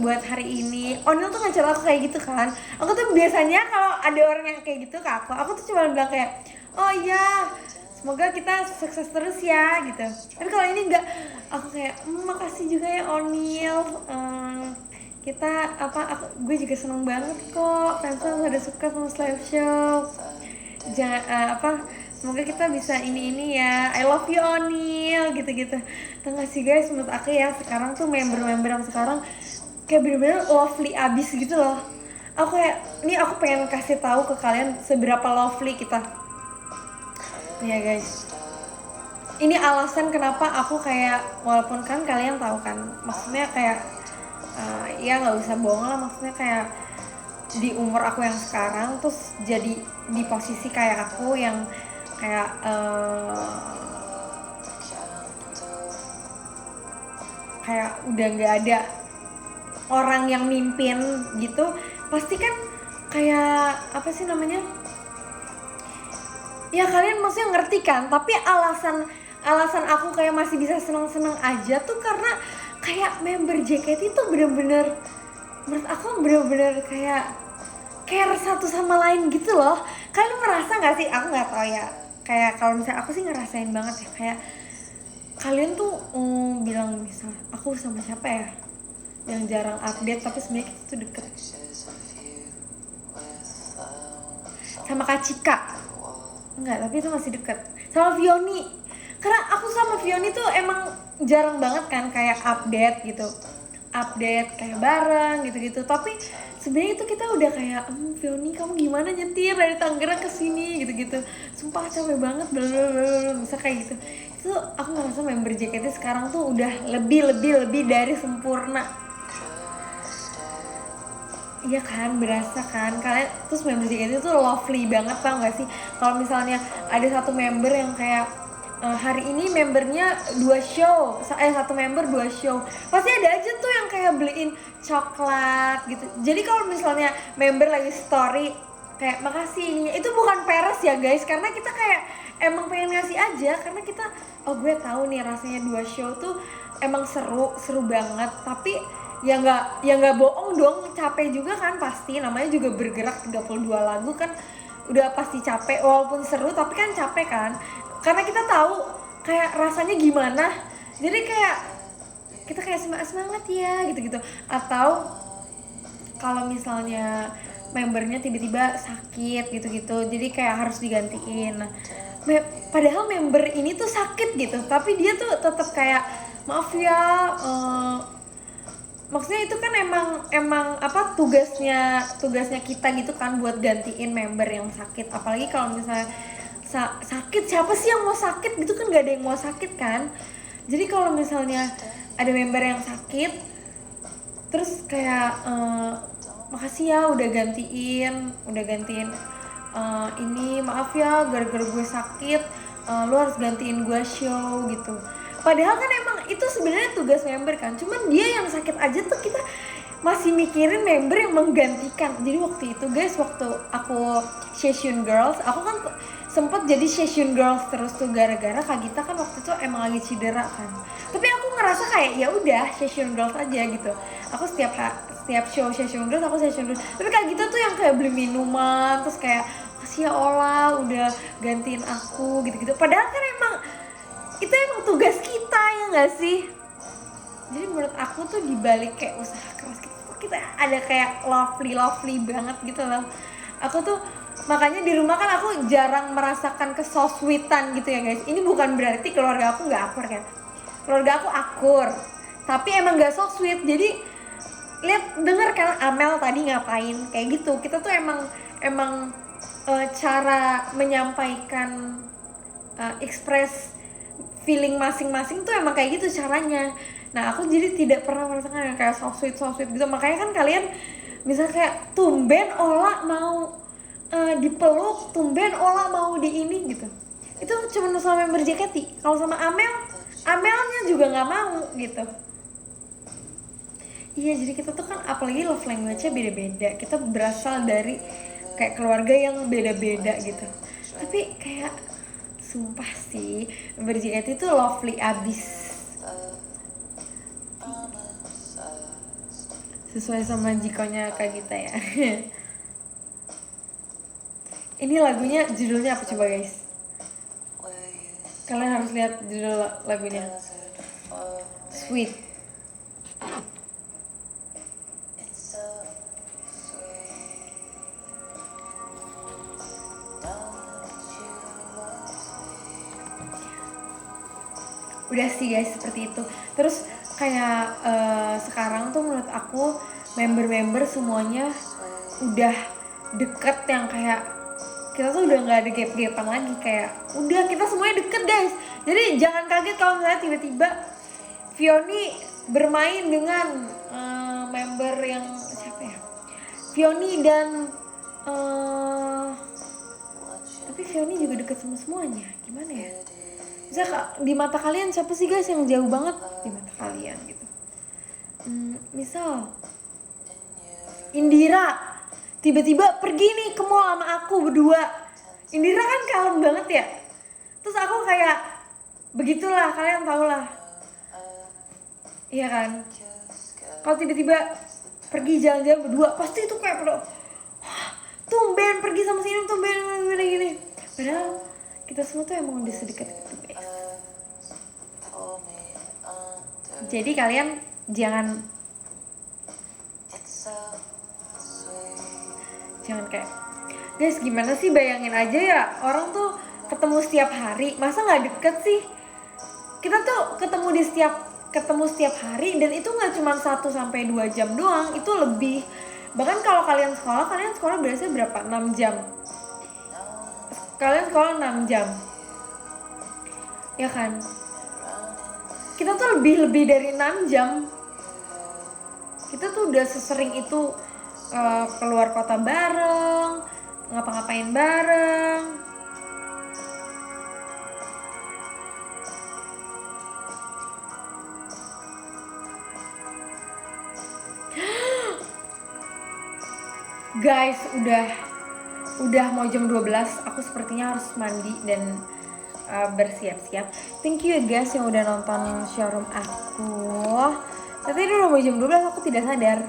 buat hari ini. O'Neil tuh ngechat aku kayak gitu kan. Aku tuh biasanya kalau ada orang yang kayak gitu ke aku tuh cuma bilang kayak oh iya semoga kita sukses terus ya gitu. Tapi kalau ini enggak, aku kayak makasih juga ya O'Neil, kita gue juga seneng banget kok fans pada suka sama live show. Semoga kita bisa ini ya, I love you O'Neil gitu-gitu. Tau gak sih guys, menurut aku ya sekarang tuh member-member yang sekarang kayak bener-bener lovely abis gitu loh. Aku kayak, ini aku pengen kasih tahu ke kalian seberapa lovely kita. Ya guys, ini alasan kenapa aku kayak, walaupun kan kalian tahu kan, maksudnya kayak ya nggak usah bohong lah, maksudnya kayak di umur aku yang sekarang terus jadi di posisi kayak aku yang kayak kayak udah nggak ada orang yang mimpin gitu, pasti kan kayak apa sih namanya ya, kalian maksudnya ngerti kan. Tapi alasan aku kayak masih bisa seneng-seneng aja tuh karena kayak member JKT tuh bener-bener menurut aku bener-bener kayak care satu sama lain gitu loh. Kalian merasa nggak sih? Aku nggak tahu ya. Kayak kalau misalnya aku sih ngerasain banget ya, kayak kalian tuh bilang misal aku sama siapa ya yang jarang update tapi sebenarnya kita tuh deket, sama Kak Cika. Enggak, tapi itu masih deket. Sama Vioni. Karena aku sama Vioni tuh emang jarang banget kan kayak update gitu. Update kayak bareng gitu-gitu. Tapi sebenarnya itu kita udah kayak, Vioni kamu gimana nyetir dari Tangerang ke sini gitu-gitu. Sumpah capek banget, blablabla, bisa kayak gitu. Itu aku ngerasa member JKT sekarang tuh udah lebih dari sempurna. Iya kan, berasa kan kalian. Terus member JKT itu lovely banget, tau gak sih? Kalau misalnya ada satu member yang kayak hari ini membernya 2 show, satu member 2 show, pasti ada aja tuh yang kayak beliin coklat gitu. Jadi kalau misalnya member lagi story kayak makasih ininya, itu bukan peres ya guys, karena kita kayak emang pengen ngasih aja, karena kita gue tahu nih rasanya 2 show tuh emang seru banget. Tapi ya nggak bohong dong, capek juga kan pasti, namanya juga bergerak 32 lagu kan, udah pasti capek. Walaupun seru tapi kan capek kan, karena kita tahu kayak rasanya gimana. Jadi kayak kita kayak semangat ya gitu-gitu. Atau kalau misalnya membernya tiba-tiba sakit gitu-gitu, jadi kayak harus digantiin. Nah, padahal member ini tuh sakit gitu, tapi dia tuh tetap kayak maaf ya, maksudnya itu kan emang apa tugasnya kita gitu kan, buat gantiin member yang sakit. Apalagi kalau misalnya sakit, siapa sih yang mau sakit gitu kan, gak ada yang mau sakit kan. Jadi kalau misalnya ada member yang sakit terus kayak makasih ya udah gantiin ini, maaf ya gara-gara gue sakit, lu harus gantiin gue show gitu. Padahal kan emang itu sebenarnya tugas member kan, cuman dia yang sakit aja tuh kita masih mikirin member yang menggantikan. Jadi waktu itu guys, waktu aku session girls, aku kan sempet jadi session girls terus tuh gara-gara Kak Gita kan waktu itu emang lagi cedera kan. Tapi aku ngerasa kayak ya udah session girls aja gitu. Aku setiap show session girls, aku session girls. Tapi Kak Gita tuh yang kayak beli minuman, terus kayak kasih ya Ola udah gantiin aku gitu-gitu. Padahal kan itu emang tugas kita ya nggak sih? Jadi menurut aku tuh dibalik kayak usaha keras kita ada kayak lovely banget gitu loh. Aku tuh makanya di rumah kan aku jarang merasakan kesosweetan gitu ya guys. Ini bukan berarti keluarga aku nggak akur kan. Keluarga aku akur, tapi emang nggak so sweet. Jadi denger kan Amel tadi ngapain kayak gitu. Kita tuh emang cara menyampaikan express feeling masing-masing tuh emang kayak gitu caranya. Nah aku jadi tidak pernah merasakan yang kayak so sweet gitu. Makanya kan kalian misalnya kayak tumben Ola mau dipeluk, tumben Ola mau di ini gitu. Itu cuma sama member JKT. Kalau sama Amelnya juga nggak mau gitu. Iya, jadi kita tuh kan apalagi love language-nya beda-beda. Kita berasal dari kayak keluarga yang beda-beda gitu. Tapi kayak sumpah sih, member JKT itu lovely abis. Sesuai sama jikonya Kak Gita ya. Ini lagunya judulnya apa coba guys? Kalian harus lihat judul lagunya. Sweet. Udah sih guys, seperti itu. Terus kayak sekarang tuh menurut aku member-member semuanya udah deket, yang kayak kita tuh udah nggak ada gap-gapan lagi, kayak udah kita semuanya deket guys. Jadi jangan kaget kalau misalnya tiba-tiba Vioni bermain dengan member yang siapa ya, Vioni dan tapi Vioni juga deket sama semuanya, gimana ya? Misal di mata kalian siapa sih guys yang jauh banget di mata kalian gitu? Misal Indira tiba-tiba pergi nih ke mall sama aku berdua. Indira kan kalem banget ya. Terus aku kayak begitulah, kalian tau lah. Iya kan? Kalau tiba-tiba pergi jalan-jalan berdua, pasti itu kayak pada tumben pergi sama si Inum, tumben gini. Padahal kita semua tuh emang udah sedekat itu guys. Jadi kalian jangan kayak, guys gimana sih, bayangin aja ya orang tuh ketemu setiap hari, masa nggak deket sih? Kita tuh ketemu setiap hari, dan itu nggak cuma 1-2 jam doang, itu lebih. Bahkan kalau kalian sekolah biasanya berapa? 6 jam. Kalian sekolah 6 jam. Ya kan? Kita tuh lebih dari 6 jam. Kita tuh udah sesering itu keluar kota bareng, ngapa-ngapain bareng. Guys, udah mau jam 12. Aku sepertinya harus mandi dan bersiap-siap. Thank you ya guys yang udah nonton showroom aku. Tapi ini udah mau jam 12, aku tidak sadar.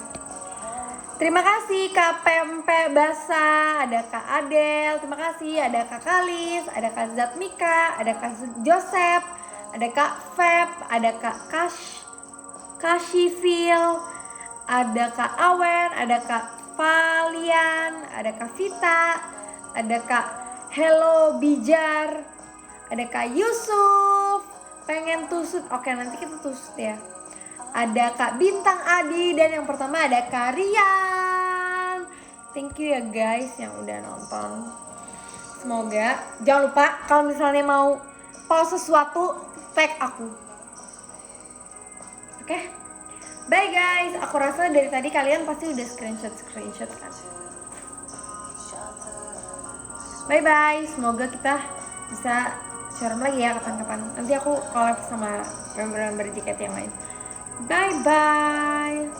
Terima kasih Kak Pempe Basa, ada Kak Adel, terima kasih, ada Kak Kalis, ada Kak Zatmika, ada Kak Joseph, ada Kak Feb, ada Kak Kashifil, ada Kak Awen, ada Kak Valian, ada Kak Vita, ada Kak Hello Bijar, ada Kak Yusuf, pengen tusut, oke nanti kita tusut ya. Ada Kak Bintang Adi, dan yang pertama ada Kak Rian. Thank you ya guys yang udah nonton. Semoga, jangan lupa kalau misalnya mau pause sesuatu, tag aku. Oke? Bye guys, aku rasa dari tadi kalian pasti udah screenshot kan. Bye bye, semoga kita bisa showroom lagi ya kapan-kapan. Nanti aku collab sama member-member JKT yang lain. Bye bye.